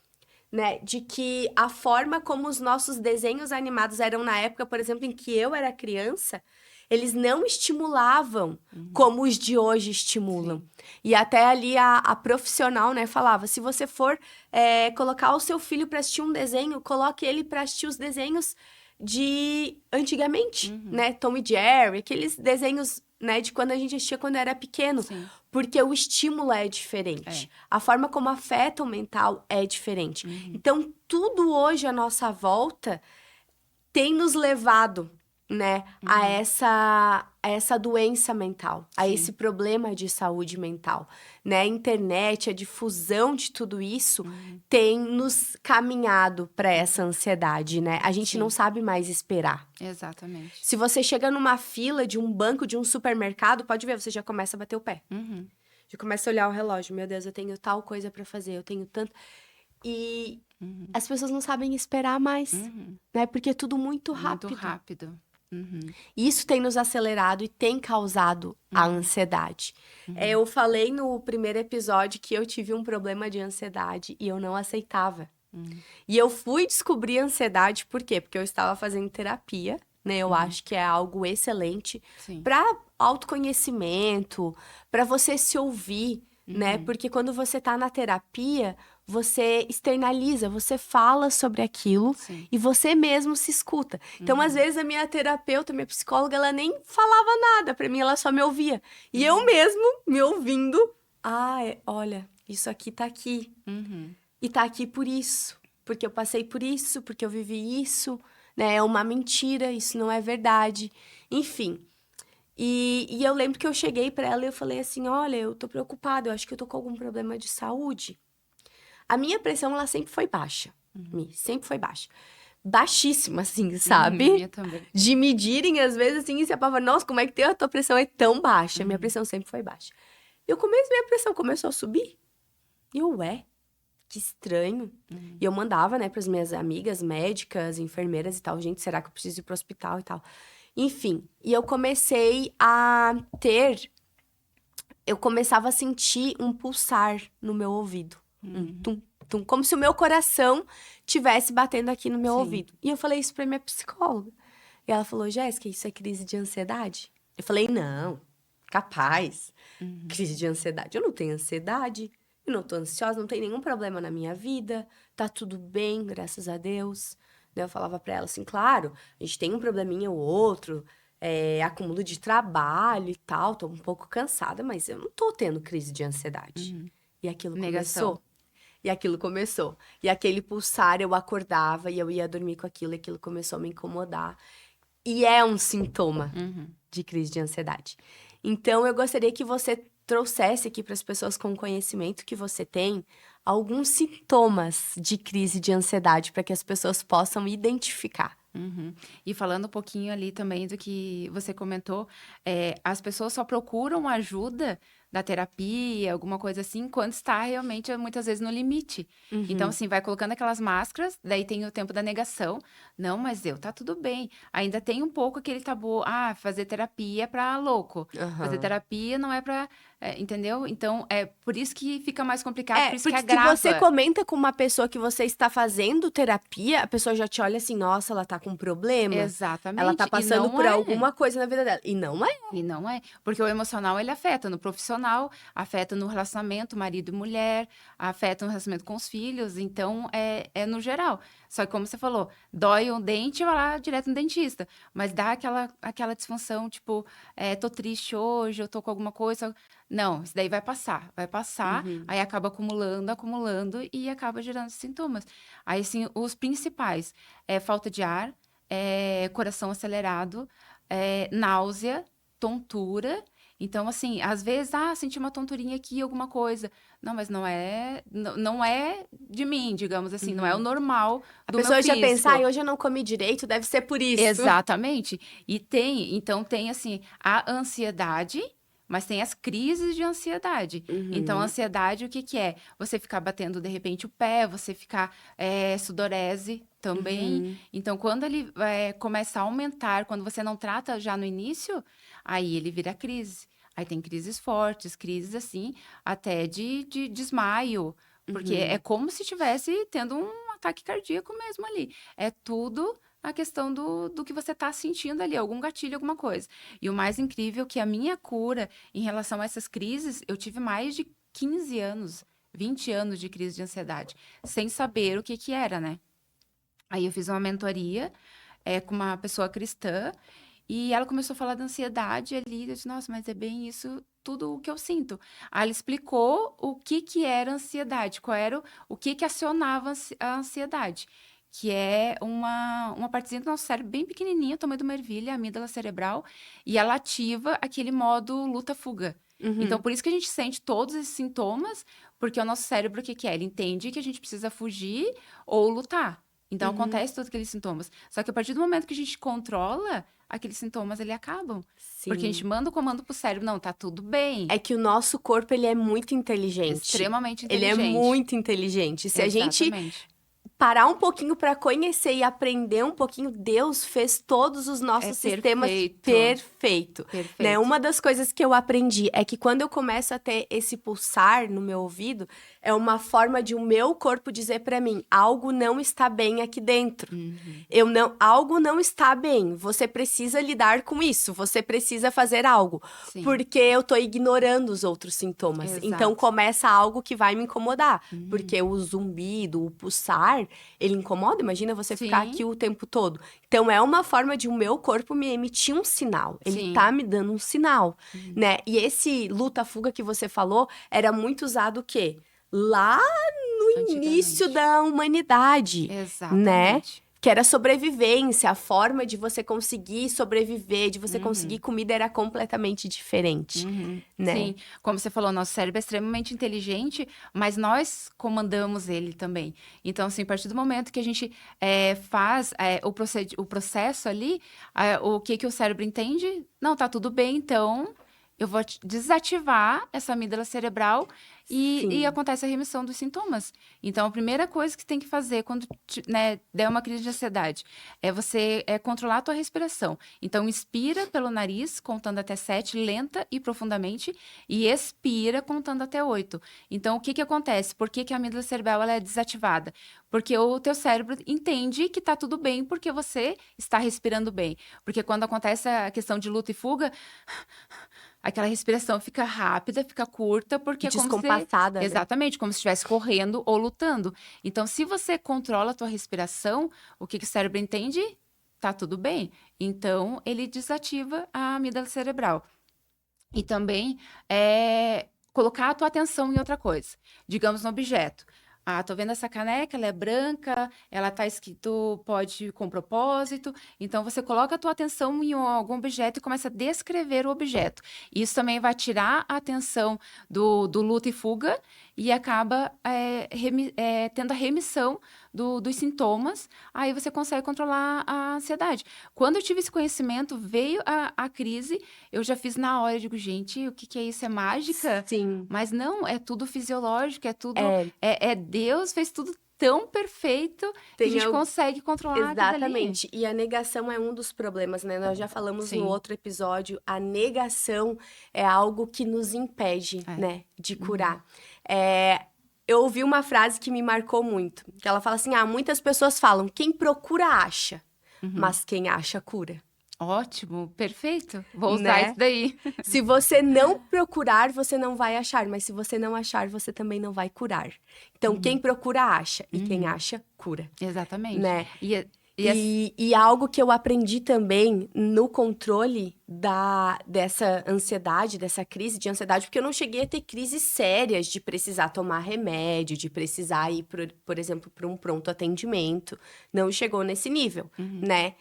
né, de que a forma como os nossos desenhos animados eram na época, por exemplo, em que eu era criança, eles não estimulavam Uhum, como os de hoje estimulam. sim. E até ali a profissional, né, falava: se você for colocar o seu filho para assistir um desenho, coloque ele para assistir os desenhos de antigamente, Uhum, né, Tom e Jerry, aqueles desenhos, né, de quando a gente assistia quando era pequeno, sim. porque o estímulo é diferente. É. A forma como afeta o mental é diferente. Uhum, Então, tudo hoje à nossa volta tem nos levado, né, uhum, a essa doença mental, a esse sim. problema de saúde mental, né? A internet, a difusão de tudo isso Uhum, tem nos caminhado para essa ansiedade, né? A gente não sim. sabe mais esperar. Exatamente. Se você chega numa fila de um banco, de um supermercado, pode ver, você já começa a bater o pé. Uhum, Já começa a olhar o relógio. Meu Deus, eu tenho tal coisa pra fazer, eu tenho tanto. E uhum, as pessoas não sabem esperar mais, uhum. né? Porque é tudo muito Muito rápido. rápido. Uhum, E isso tem nos acelerado e tem causado a uhum, ansiedade. uhum, Eu falei no primeiro episódio que eu tive um problema de ansiedade e eu não aceitava. uhum, E eu fui descobrir a ansiedade, por quê? Porque eu estava fazendo terapia, né? Eu uhum. acho que é algo excelente Sim. para autoconhecimento, para você se ouvir, né? Uhum, Porque quando você tá na terapia, você externaliza, você fala sobre aquilo sim. e você mesmo se escuta. Então, às Uhum, vezes, a minha terapeuta, minha psicóloga, ela nem falava nada para mim, ela só me ouvia. E eu uhum, mesmo me ouvindo, olha, isso aqui tá aqui. uhum, E tá aqui por isso, porque eu passei por isso, porque eu vivi isso, né? É uma mentira, isso não é verdade. Enfim. E eu lembro que eu cheguei pra ela e eu falei assim: olha, eu tô preocupada, eu acho que eu tô com algum problema de saúde. A minha pressão, ela sempre foi baixa. uhum, Sempre foi baixa. Baixíssima, assim, uhum. sabe? Minha também. De medirem, às vezes, assim, e se apava, nossa, como é que a tua pressão é tão baixa? Minha Uhum, pressão sempre foi baixa. Minha pressão começou a subir. E eu, que estranho. uhum, E eu mandava, né, para as minhas amigas médicas, enfermeiras e tal, gente, será que eu preciso ir pro hospital e tal? Enfim, e eu comecei a ter, eu começava a sentir um pulsar no meu ouvido, um uhum. tum, tum, como se o meu coração tivesse batendo aqui no meu Sim. ouvido. E eu falei isso pra minha psicóloga. E ela falou: Jéssica, isso é crise de ansiedade? Eu falei: não, capaz. Uhum, Crise de ansiedade. Eu não tenho ansiedade, eu não tô ansiosa, não tem nenhum problema na minha vida, tá tudo bem, graças a Deus. Daí eu falava pra ela assim, claro, a gente tem um probleminha ou outro, acúmulo de trabalho e tal, tô um pouco cansada, mas eu não tô tendo crise de ansiedade. uhum, E aquilo Negação. começou. E aquilo começou. E aquele pulsar, eu acordava e eu ia dormir com aquilo, e aquilo começou a me incomodar. E é um sintoma Uhum. de crise de ansiedade. Então, eu gostaria que você trouxesse aqui para as pessoas com o conhecimento que você tem alguns sintomas de crise de ansiedade para que as pessoas possam identificar. Uhum. E falando um pouquinho ali também do que você comentou, as pessoas só procuram ajuda da terapia, alguma coisa assim, quando está realmente, muitas vezes, no limite. Então, Uhum, assim, vai colocando aquelas máscaras, daí tem o tempo da negação. Não, mas tá tudo bem. Ainda tem um pouco aquele tabu, fazer terapia é pra louco. Fazer aham. terapia não é pra, entendeu? Então, é por isso que fica mais complicado, por isso que Porque se você agrava. comenta com uma pessoa que você está fazendo terapia, a pessoa já te olha assim, nossa, ela tá com um problema, ela tá Exatamente. E passando não por é. alguma coisa na vida dela. E não é. E não é, porque o emocional ele afeta no profissional, afeta no relacionamento marido e mulher, afeta no relacionamento com os filhos, então é no geral. Só que como você falou, dói um dente, vai lá direto no dentista, mas dá aquela disfunção, tipo, tô triste hoje, eu tô com alguma coisa. Não, isso daí vai passar, Uhum, aí acaba acumulando, acumulando e acaba gerando sintomas. Aí, assim, os principais é falta de ar, coração acelerado, náusea, tontura. Então, assim, às vezes, senti uma tonturinha aqui, alguma coisa. Não, mas não é de mim, digamos assim, não é o uhum. normal A do meu pessoa já pensa, físico. ai, hoje eu não comi direito, deve ser por isso. Exatamente. Então tem assim, a ansiedade, mas tem as crises de ansiedade. Então, a Uhum, ansiedade, o que que é? Você ficar batendo de repente o pé, você ficar sudorese também. uhum. Então, quando ele começa a aumentar, quando você não trata já no início, aí ele vira crise. Aí tem crises fortes, crises assim, até de desmaio, porque é Uhum. como se estivesse tendo um ataque cardíaco mesmo ali. É tudo a questão do que você está sentindo ali, algum gatilho, alguma coisa. E o mais incrível é que a minha cura em relação a essas crises, eu tive mais de 15 anos, 20 anos de crise de ansiedade, sem saber o que que era, né? Aí eu fiz uma mentoria com uma pessoa cristã e ela começou a falar da ansiedade ali. Eu disse, nossa, mas é bem isso, tudo o que eu sinto. Aí ela explicou o que que era ansiedade, qual era o que que acionava a ansiedade. Que é uma partezinha do nosso cérebro bem pequenininha, tamanho de uma ervilha, a amígdala cerebral, e ela ativa aquele modo luta-fuga. Então, Uhum, por isso que a gente sente todos esses sintomas, porque o nosso cérebro, o que que é? Ele entende que a gente precisa fugir ou lutar. Então, uhum. acontece todos aqueles sintomas. Só que a partir do momento que a gente controla, aqueles sintomas, ele acabam. Porque a gente Sim. manda o comando pro cérebro, não, tá tudo bem. É que o nosso corpo, ele é muito inteligente. Extremamente Ele é inteligente. muito inteligente. Se a gente Exatamente. parar um pouquinho para conhecer e aprender um pouquinho, Deus fez todos os É nossos sistemas perfeito. perfeito, né? Perfeito. Uma das coisas que eu aprendi é que quando eu começo a ter esse pulsar no meu ouvido, é uma forma de o meu corpo dizer para mim, algo não está bem aqui dentro. Uhum. Algo não está bem. Você precisa lidar com isso. Você precisa fazer algo, Sim, porque eu tô ignorando os outros sintomas. Então exato. começa algo que vai me incomodar, Uhum. porque o zumbido, o pulsar, ele incomoda. Imagina você ficar Sim, aqui o tempo todo. Então é uma forma de o meu corpo me emitir um sinal. Ele tá sim. me dando um sinal, Uhum. né? E esse luta-fuga que você falou era muito usado o quê? Lá no início Antigamente. da humanidade, né? Exatamente. Que era sobrevivência, a forma de você conseguir sobreviver, de você conseguir Uhum. comida era completamente diferente, Uhum. né? Sim, como você falou, nosso cérebro é extremamente inteligente, mas nós comandamos ele também. Então, assim, a partir do momento que a gente faz o processo ali, o que que o cérebro entende? Não, tá tudo bem, então eu vou desativar essa amígdala cerebral e Sim. acontece a remissão dos sintomas. Então, a primeira coisa que você tem que fazer quando né, der uma crise de ansiedade é você controlar a tua respiração. Então, inspira pelo nariz, contando até 7, lenta e profundamente, e expira contando até 8. Então, o que que acontece? Por que que a amígdala cerebral ela é desativada? Porque o teu cérebro entende que está tudo bem porque você está respirando bem. Porque quando acontece a questão de luta e fuga, aquela respiração fica rápida, fica curta, porque é como se... Descompassada, né? Exatamente, como se estivesse correndo ou lutando. Então, se você controla a tua respiração, o que que o cérebro entende? Tá tudo bem. Então, ele desativa a amígdala cerebral. E também colocar a tua atenção em outra coisa. Digamos, no objeto. Ah, tô vendo essa caneca, ela é branca, ela tá escrito pode com propósito. Então, você coloca a tua atenção em algum objeto e começa a descrever o objeto. Isso também vai tirar a atenção do luta e fuga e acaba tendo a remissão dos sintomas. Aí você consegue controlar a ansiedade. Quando eu tive esse conhecimento, veio a crise, eu já fiz na hora. Eu digo, gente, o que que é isso? É mágica? Sim. Mas não, é tudo fisiológico, é tudo. É, Deus fez tudo tão perfeito que a tem gente al- consegue controlar aquilo dali. Exatamente. E a negação é um dos problemas, né? Nós já falamos no Sim. outro episódio, a negação é algo que nos impede, É. né, de curar. Eu ouvi uma frase que me marcou muito, que ela fala assim: muitas pessoas falam, quem procura acha, mas quem acha cura. Ótimo, perfeito. Vou usar Né? isso daí. Se você não procurar, você não vai achar, mas se você não achar, você também não vai curar. Então, quem procura acha, e quem acha, cura. Exatamente. Né? E E algo que eu aprendi também no controle dessa ansiedade, dessa crise de ansiedade, porque eu não cheguei a ter crises sérias de precisar tomar remédio, de precisar ir, por exemplo, para um pronto atendimento. Não chegou nesse nível, né?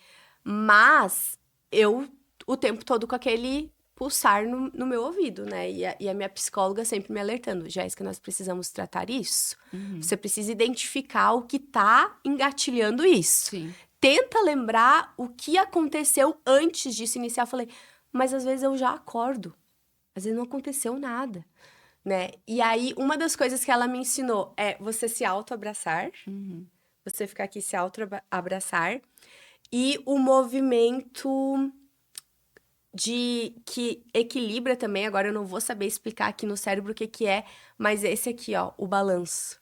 Mas eu, o tempo todo com aquele pulsar no meu ouvido, né? E a minha psicóloga sempre me alertando: Jéssica, nós precisamos tratar isso. Você precisa identificar o que tá engatilhando isso. sim. Tenta lembrar o que aconteceu antes disso iniciar. Eu falei, mas às vezes eu já acordo. Às vezes não aconteceu nada, né? E aí, uma das coisas que ela me ensinou é você se auto-abraçar. Você ficar aqui se auto-abraçar. E o movimento que equilibra também. Agora eu não vou saber explicar aqui no cérebro o que que é. Mas esse aqui, ó, o balanço.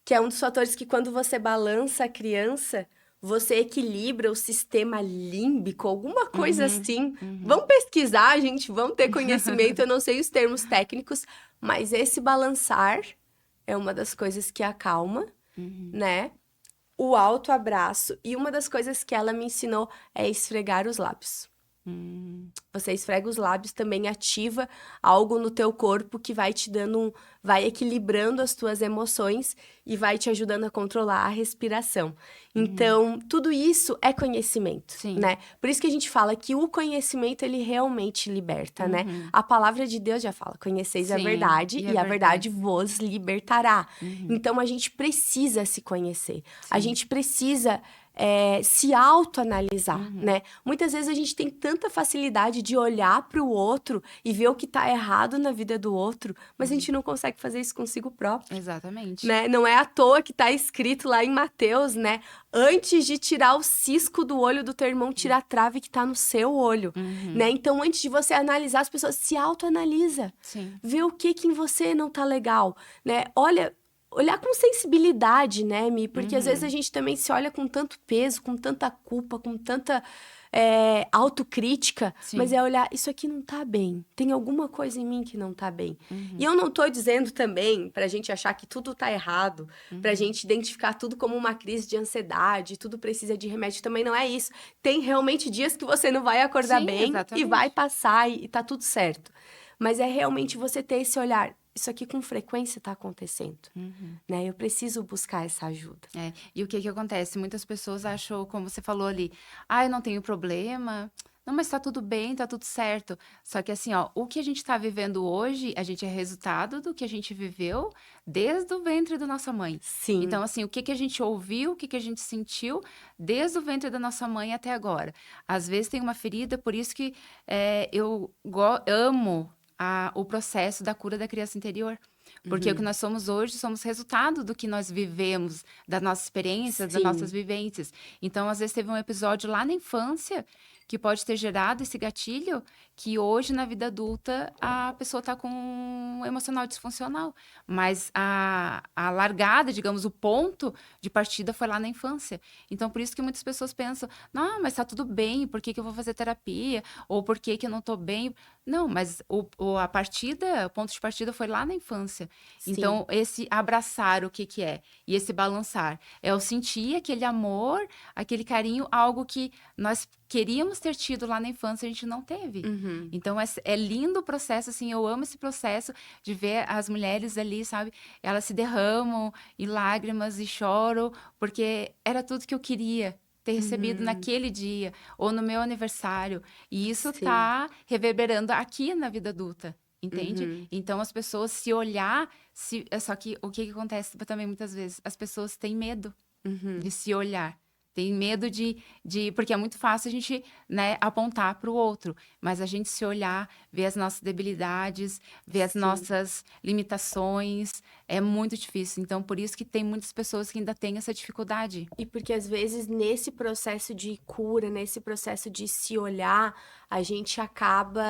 Que é um dos fatores que quando você balança a criança, você equilibra o sistema límbico, alguma coisa assim. Vamos pesquisar, gente, vamos ter conhecimento. Eu não sei os termos técnicos, mas esse balançar é uma das coisas que acalma, né? O autoabraço. E uma das coisas que ela me ensinou é esfregar os lábios. Você esfrega os lábios, também ativa algo no teu corpo que vai te dando vai equilibrando as tuas emoções e vai te ajudando a controlar a respiração. Então, tudo isso é conhecimento, Sim. né? Por isso que a gente fala que o conhecimento, ele realmente liberta, né? A palavra de Deus já fala, conheceis a Sim, verdade e e a a verdade vos libertará. Uhum. Então, a gente precisa se conhecer. A Sim. gente precisa se autoanalisar, Uhum. né? Muitas vezes a gente tem tanta facilidade de olhar para o outro e ver o que tá errado na vida do outro, mas a gente não consegue fazer isso consigo próprio, Exatamente. né? Não é à toa que tá escrito lá em Mateus, né? Antes de tirar o cisco do olho do teu irmão, tira a trave que tá no seu olho, né? Então, antes de você analisar as pessoas, se autoanalisa. Sim. Vê o que em você não tá legal, né? Olhar com sensibilidade, né, Mi? Porque às vezes a gente também se olha com tanto peso, com tanta culpa, com tanta autocrítica, Sim. mas é olhar, isso aqui não tá bem. Tem alguma coisa em mim que não tá bem. E eu não tô dizendo também pra gente achar que tudo tá errado, pra gente identificar tudo como uma crise de ansiedade, tudo precisa de remédio, também não é isso. Tem realmente dias que você não vai acordar Sim, bem e exatamente. vai passar e tá tudo certo. Mas é realmente você ter esse olhar, isso aqui com frequência tá acontecendo, né? Eu preciso buscar essa ajuda. E o que que acontece? Muitas pessoas acham, como você falou ali, eu não tenho problema, não, mas tá tudo bem, tá tudo certo. Só que assim, ó, o que a gente tá vivendo hoje, a gente é resultado do que a gente viveu desde o ventre da nossa mãe. Sim. Então, assim, o que que a gente ouviu, o que que a gente sentiu desde o ventre da nossa mãe até agora. Às vezes tem uma ferida, por isso que eu amo o processo da cura da criança interior. Porque o que nós somos hoje somos resultado do que nós vivemos, das nossas experiências, das Sim. nossas vivências. Então, às vezes, teve um episódio lá na infância que pode ter gerado esse gatilho que hoje, na vida adulta, a pessoa está com um emocional disfuncional. Mas a largada, digamos, o ponto de partida foi lá na infância. Então, por isso que muitas pessoas pensam, não, mas está tudo bem, por que que eu vou fazer terapia? Ou por que que eu não estou bem? Não, mas a partida, o ponto de partida foi lá na infância. Sim. Então, esse abraçar, o que que é? E esse balançar. É eu sentir aquele amor, aquele carinho, algo que nós queríamos ter tido lá na infância, a gente não teve. Uhum. Então, é lindo o processo, assim, eu amo esse processo de ver as mulheres ali, sabe? Elas se derramam em lágrimas e choram, porque era tudo que eu queria ter recebido Uhum. naquele dia, ou no meu aniversário. E isso Sim. tá reverberando aqui na vida adulta. Entende? Uhum. Então, as pessoas se olhar... Só que o que acontece também muitas vezes? As pessoas têm medo Uhum. de se olhar. Tem medo porque é muito fácil a gente, né, apontar para o outro, mas a gente se olhar, ver as nossas debilidades, ver as Sim. nossas limitações, é muito difícil. Então, por isso que tem muitas pessoas que ainda têm essa dificuldade. E porque às vezes nesse processo de cura, nesse processo de se olhar, a gente acaba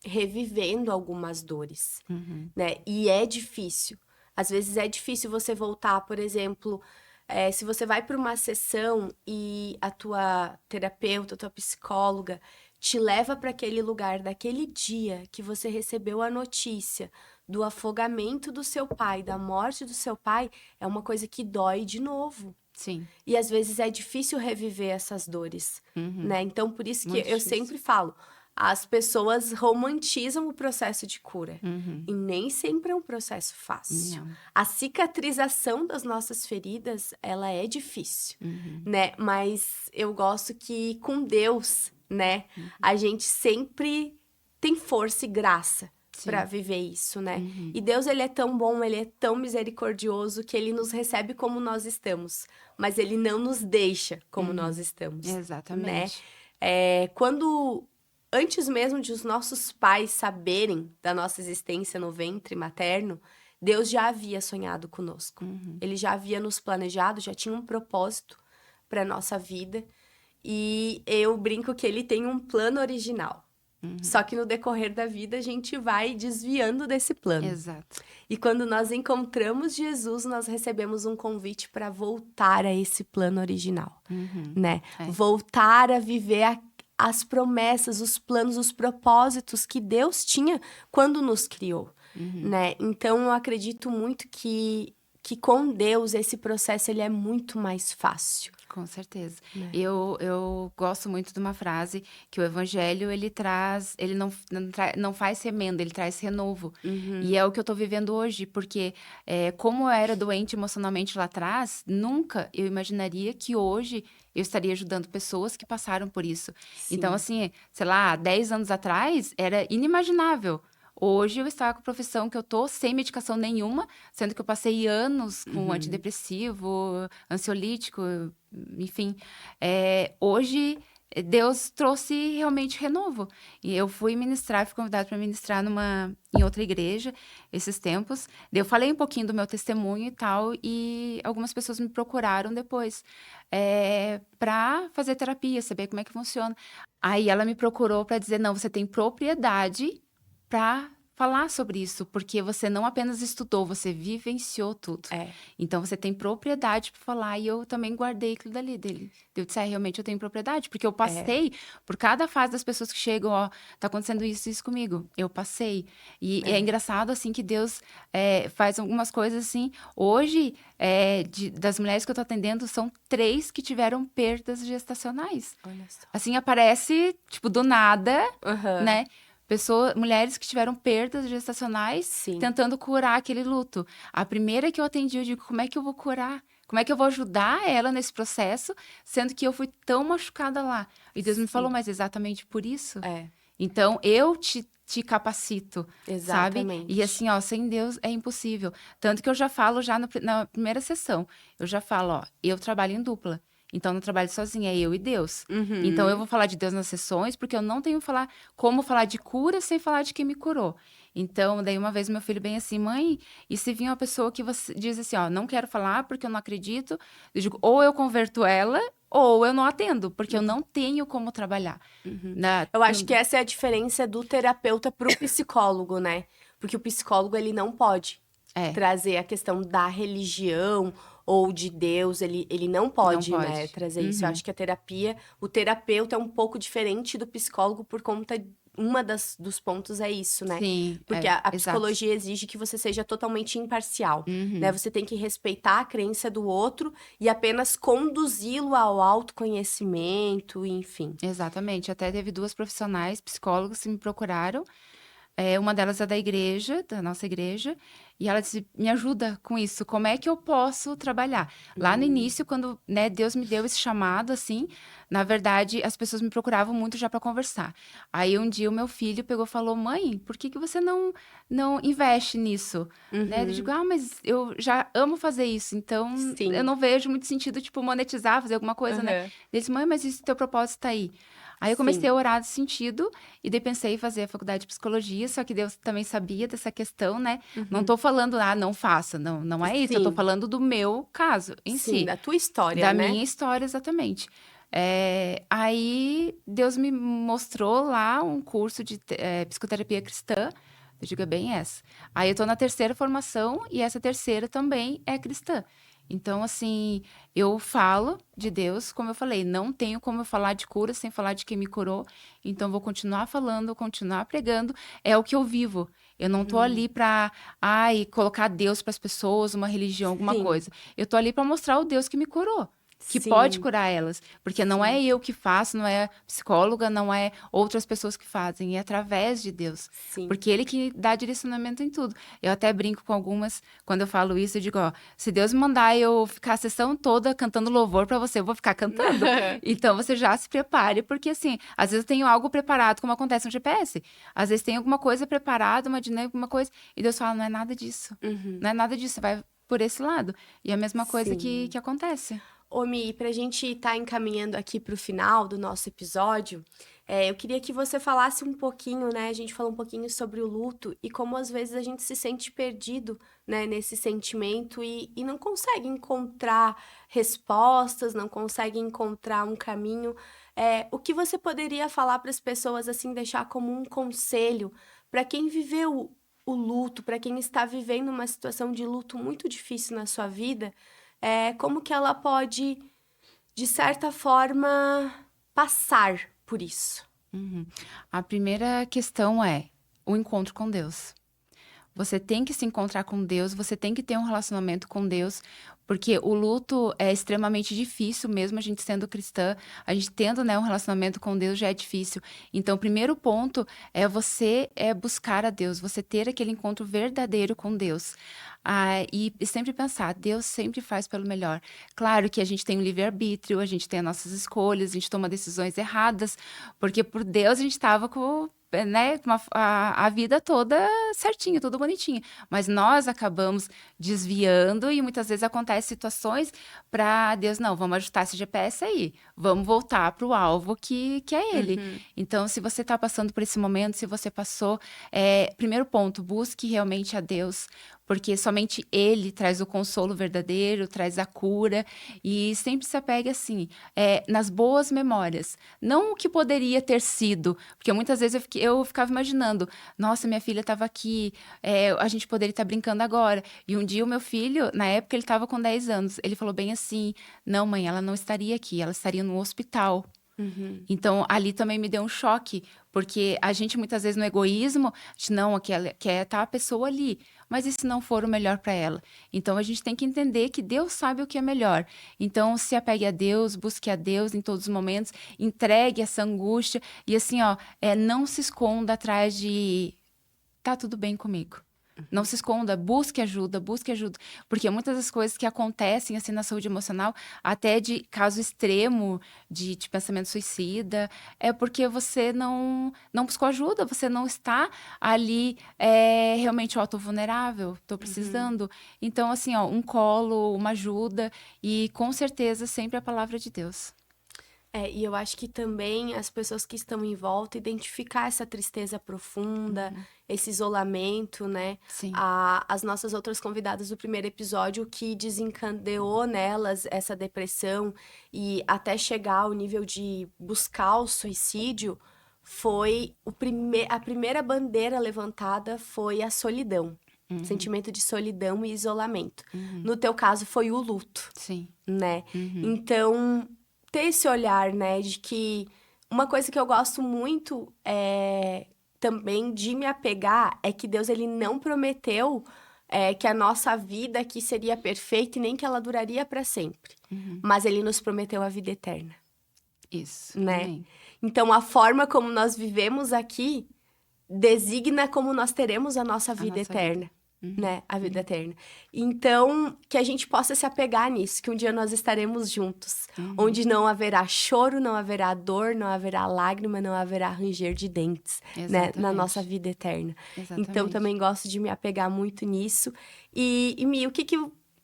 revivendo algumas dores, né? E é difícil. Às vezes é difícil você voltar, por exemplo, se você vai para uma sessão e a tua terapeuta, a tua psicóloga te leva para aquele lugar daquele dia que você recebeu a notícia do afogamento do seu pai, da morte do seu pai, é uma coisa que dói de novo. Sim, E às vezes é difícil reviver essas dores, né? Então, por isso que muito eu difícil. sempre falo, as pessoas romantizam o processo de cura. E nem sempre é um processo fácil. Não. A cicatrização das nossas feridas, ela é difícil, né? Mas eu gosto que com Deus, né, a gente sempre tem força e graça para Sim. viver isso, né? E Deus, ele é tão bom, ele é tão misericordioso que ele nos recebe como nós estamos, mas ele não nos deixa como nós estamos, né? Exatamente. Antes mesmo de os nossos pais saberem da nossa existência no ventre materno, Deus já havia sonhado conosco. Ele já havia nos planejado, já tinha um propósito para nossa vida. E eu brinco que ele tem um plano original. Só que no decorrer da vida a gente vai desviando desse plano. Exato. E quando nós encontramos Jesus, nós recebemos um convite para voltar a esse plano original, né? É. Voltar a viver as promessas, os planos, os propósitos que Deus tinha quando nos criou, né? Então eu acredito muito que com Deus esse processo ele é muito mais fácil. Com certeza. Né? Eu gosto muito de uma frase que o evangelho, ele traz, ele não faz remenda, ele traz renovo. E é o que eu estou vivendo hoje, porque como eu era doente emocionalmente lá atrás, nunca eu imaginaria que hoje eu estaria ajudando pessoas que passaram por isso. Sim. Então, assim, sei lá, 10 anos atrás, era inimaginável. Hoje eu estava com a profissão que eu tô sem medicação nenhuma, sendo que eu passei anos com antidepressivo, ansiolítico, enfim. Hoje Deus trouxe realmente renovo. E eu fui convidada para ministrar em outra igreja esses tempos. Daí eu falei um pouquinho do meu testemunho e tal, e algumas pessoas me procuraram depois para fazer terapia, saber como é que funciona. Aí ela me procurou para dizer, não, você tem propriedade para falar sobre isso, porque você não apenas estudou, você vivenciou tudo. Então, você tem propriedade para falar, e eu também guardei aquilo dele. Eu disse, realmente eu tenho propriedade, porque eu passei por cada fase das pessoas que chegam, ó, tá acontecendo isso comigo. Eu passei. E é engraçado, assim, que Deus faz algumas coisas, assim. Hoje, das mulheres que eu tô atendendo, são 3 que tiveram perdas gestacionais. Olha só. Assim, aparece, tipo, do nada, Uhum. né? Mulheres que tiveram perdas gestacionais, Sim. tentando curar aquele luto. A primeira que eu atendi, eu digo, como é que eu vou curar? Como é que eu vou ajudar ela nesse processo, sendo que eu fui tão machucada lá? E Deus me falou, mas exatamente por isso? Então, eu te capacito, Exatamente. sabe? E assim, ó, sem Deus é impossível. Tanto que eu já falo na primeira sessão, eu já falo, ó, eu trabalho em dupla. Então, eu não trabalho sozinha, é eu e Deus. Então, eu vou falar de Deus nas sessões, porque eu não tenho como falar de cura sem falar de quem me curou. Então, daí uma vez meu filho bem assim, mãe, e se vir uma pessoa que você diz assim, ó, não quero falar porque eu não acredito, eu digo, ou eu converto ela, ou eu não atendo, porque eu não tenho como trabalhar. Eu acho que essa é a diferença do terapeuta pro psicólogo, né? Porque o psicólogo, ele não pode trazer a questão da religião ou de Deus, ele não pode, Não pode. né, trazer isso. Eu acho que o terapeuta é um pouco diferente do psicólogo por conta dos pontos é isso, né? Sim, Porque a exato. psicologia exige que você seja totalmente imparcial, né? Você tem que respeitar a crença do outro e apenas conduzi-lo ao autoconhecimento, enfim. Exatamente. Até teve 2 profissionais, psicólogos, que me procuraram. Uma delas é da igreja, da nossa igreja, e ela disse: "Me ajuda com isso, como é que eu posso trabalhar?". Lá no início, quando, né, Deus me deu esse chamado, assim, na verdade, as pessoas me procuravam muito já para conversar. Aí um dia o meu filho pegou e falou: "Mãe, por que que você não investe nisso?", né? Eu digo: Uhum. "Ah, mas eu já amo fazer isso, então eu Sim. não vejo muito sentido, tipo, monetizar, fazer alguma coisa, né?". Aham. Ele disse: "Mãe, mas e se teu propósito tá aí?". Aí eu comecei a Sim. orar nesse sentido, e daí pensei em fazer a faculdade de psicologia, só que Deus também sabia dessa questão, né? Não Uhum. tô falando, não faça, não é isso, eu tô Sim. falando do meu caso em Sim, si, da tua história, da né? minha história exatamente. Aí Deus me mostrou lá um curso de psicoterapia cristã, eu digo, é bem essa. Aí eu tô na terceira formação e essa terceira também é cristã. Então, assim, eu falo de Deus, como eu falei, não tenho como eu falar de cura sem falar de quem me curou. Então, vou continuar falando, continuar pregando. É o que eu vivo. Eu não tô Hum. ali pra, colocar Deus para as pessoas, uma religião, alguma Sim. coisa. Eu tô ali para mostrar o Deus que me curou, que pode Sim. curar elas. Porque não é Sim. eu que faço, não é psicóloga, não é outras pessoas que fazem, é através de Deus. Sim. Porque Ele que dá direcionamento em tudo. Eu até brinco com algumas, quando eu falo isso, eu digo, ó, se Deus mandar eu ficar a sessão toda cantando louvor pra você, eu vou ficar cantando. Então você já se prepare, porque assim, às vezes eu tenho algo preparado, como acontece no GPS. Às vezes tem alguma coisa preparada, uma dinâmica, alguma coisa, e Deus fala, não é nada disso. Uhum. Não é nada disso, você vai por esse lado. E é a mesma coisa Sim. que acontece. Ô, Mi, pra gente estar encaminhando aqui pro final do nosso episódio, eu queria que você falasse um pouquinho, né? A gente falou um pouquinho sobre o luto e como às vezes a gente se sente perdido, né, nesse sentimento e não consegue encontrar respostas, não consegue encontrar um caminho. O que você poderia falar para as pessoas, assim, deixar como um conselho para quem viveu o luto, para quem está vivendo uma situação de luto muito difícil na sua vida? Como que ela pode, de certa forma, passar por isso? Uhum. A primeira questão é o encontro com Deus. Você tem que se encontrar com Deus, você tem que ter um relacionamento com Deus, porque o luto é extremamente difícil, mesmo a gente sendo cristã, a gente tendo, né, um relacionamento com Deus já é difícil. Então, o primeiro ponto é você buscar a Deus, você ter aquele encontro verdadeiro com Deus. E sempre pensar, Deus sempre faz pelo melhor. Claro que a gente tem um livre-arbítrio, a gente tem as nossas escolhas, a gente toma decisões erradas, porque por Deus a gente estava com, né, a vida toda certinho, tudo bonitinho. Mas nós acabamos desviando e muitas vezes acontecem situações para Deus, não, vamos ajustar esse GPS aí, vamos voltar para o alvo que é Ele. Uhum. Então, se você está passando por esse momento, se você passou, primeiro ponto, busque realmente a Deus, porque somente Ele traz o consolo verdadeiro, traz a cura, e sempre se apegue assim, nas boas memórias, não o que poderia ter sido, porque muitas vezes eu ficava imaginando, nossa, minha filha estava aqui, a gente poderia estar brincando agora. E um dia o meu filho, na época ele estava com 10 anos, ele falou bem assim, não mãe, ela não estaria aqui, ela estaria no hospital. Uhum. Então, ali também me deu um choque, porque a gente muitas vezes no egoísmo, a gente não, quer tá a pessoa ali, mas e se não for o melhor para ela? Então, a gente tem que entender que Deus sabe o que é melhor. Então, se apegue a Deus, busque a Deus em todos os momentos, entregue essa angústia e assim, ó, não se esconda atrás de tá tudo bem comigo. Não se esconda, busque ajuda. Porque muitas das coisas que acontecem assim na saúde emocional, até de caso extremo de pensamento suicida, é porque você não buscou ajuda, você não está ali realmente, ó, tô vulnerável, tô Uhum. precisando. Então, assim, ó, um colo, uma ajuda e com certeza sempre a palavra de Deus. E eu acho que também as pessoas que estão em volta identificar essa tristeza profunda, esse isolamento, né? Sim. As nossas outras convidadas do primeiro episódio, o que desencadeou nelas essa depressão e até chegar ao nível de buscar o suicídio, foi a primeira bandeira levantada foi a solidão. Uhum, Sentimento de solidão e isolamento. uhum, No teu caso, foi o luto, sim. né? Uhum, Então, ter esse olhar, né, de que uma coisa que eu gosto muito também de me apegar é que Deus, ele não prometeu que a nossa vida aqui seria perfeita e nem que ela duraria para sempre. Mas ele nos prometeu a vida eterna, Isso. né? Amém. Então, a forma como nós vivemos aqui designa como nós teremos a nossa vida nossa eterna, vida. né? A vida eterna. Então, que a gente possa se apegar nisso, que um dia nós estaremos juntos, onde não haverá choro, não haverá dor, não haverá lágrima, não haverá ranger de dentes, né? Na Exatamente. nossa vida eterna. Então, Exatamente. também gosto de me apegar muito nisso. E Mi, o que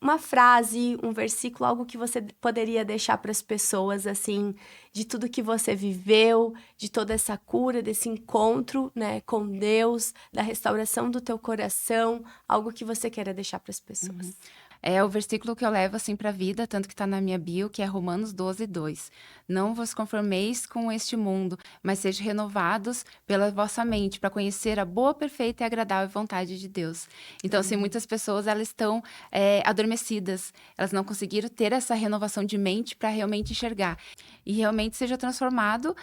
uma frase, um versículo, algo que você poderia deixar para as pessoas, assim, de tudo que você viveu, de toda essa cura, desse encontro, né, com Deus, da restauração do teu coração, algo que você queira deixar para as pessoas. É o versículo que eu levo assim para a vida, tanto que está na minha bio, que é Romanos 12:2. Não vos conformeis com este mundo, mas sejam renovados pela vossa mente, para conhecer a boa, perfeita e agradável vontade de Deus. Então, assim, muitas pessoas, elas estão adormecidas, elas não conseguiram ter essa renovação de mente para realmente enxergar. E realmente seja transformado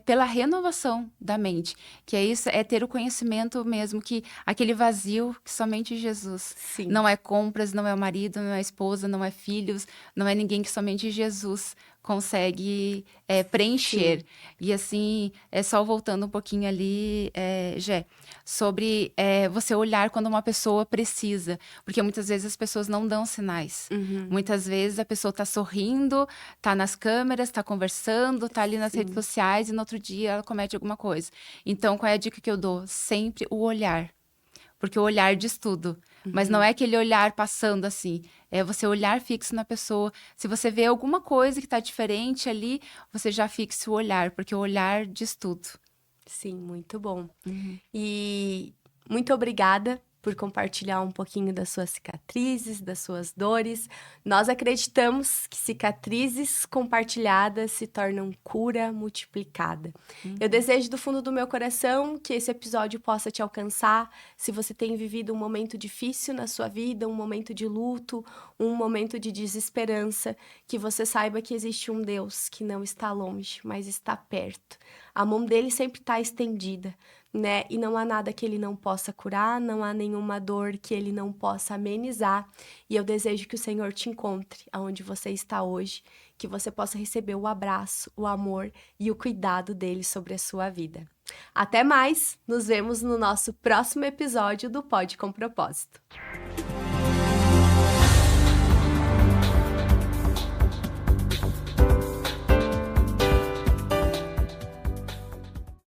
pela renovação da mente, que é isso, é ter o conhecimento mesmo, que aquele vazio que somente Jesus. Sim. Não é compras, não é o marido, não é a esposa, não é filhos, não é ninguém, que somente Jesus consegue preencher. Sim. E assim, só voltando um pouquinho ali, Gé, sobre você olhar quando uma pessoa precisa, porque muitas vezes as pessoas não dão sinais. Muitas vezes a pessoa está sorrindo, está nas câmeras, está conversando, está ali nas redes sociais e no outro dia ela comete alguma coisa. Então, qual é a dica que eu dou? Sempre o olhar. Porque o olhar diz tudo. Mas não é aquele olhar passando assim. É você olhar fixo na pessoa. Se você vê alguma coisa que está diferente ali, você já fixe o olhar, porque o olhar diz tudo. Sim, muito bom. E muito obrigada por compartilhar um pouquinho das suas cicatrizes, das suas dores. Nós acreditamos que cicatrizes compartilhadas se tornam cura multiplicada. Eu desejo do fundo do meu coração que esse episódio possa te alcançar. Se você tem vivido um momento difícil na sua vida, um momento de luto, um momento de desesperança, que você saiba que existe um Deus que não está longe, mas está perto. A mão dele sempre está estendida, né? E não há nada que ele não possa curar, não há nenhuma dor que ele não possa amenizar. E eu desejo que o Senhor te encontre aonde você está hoje, que você possa receber o abraço, o amor e o cuidado dele sobre a sua vida. Até mais! Nos vemos no nosso próximo episódio do Pode com Propósito.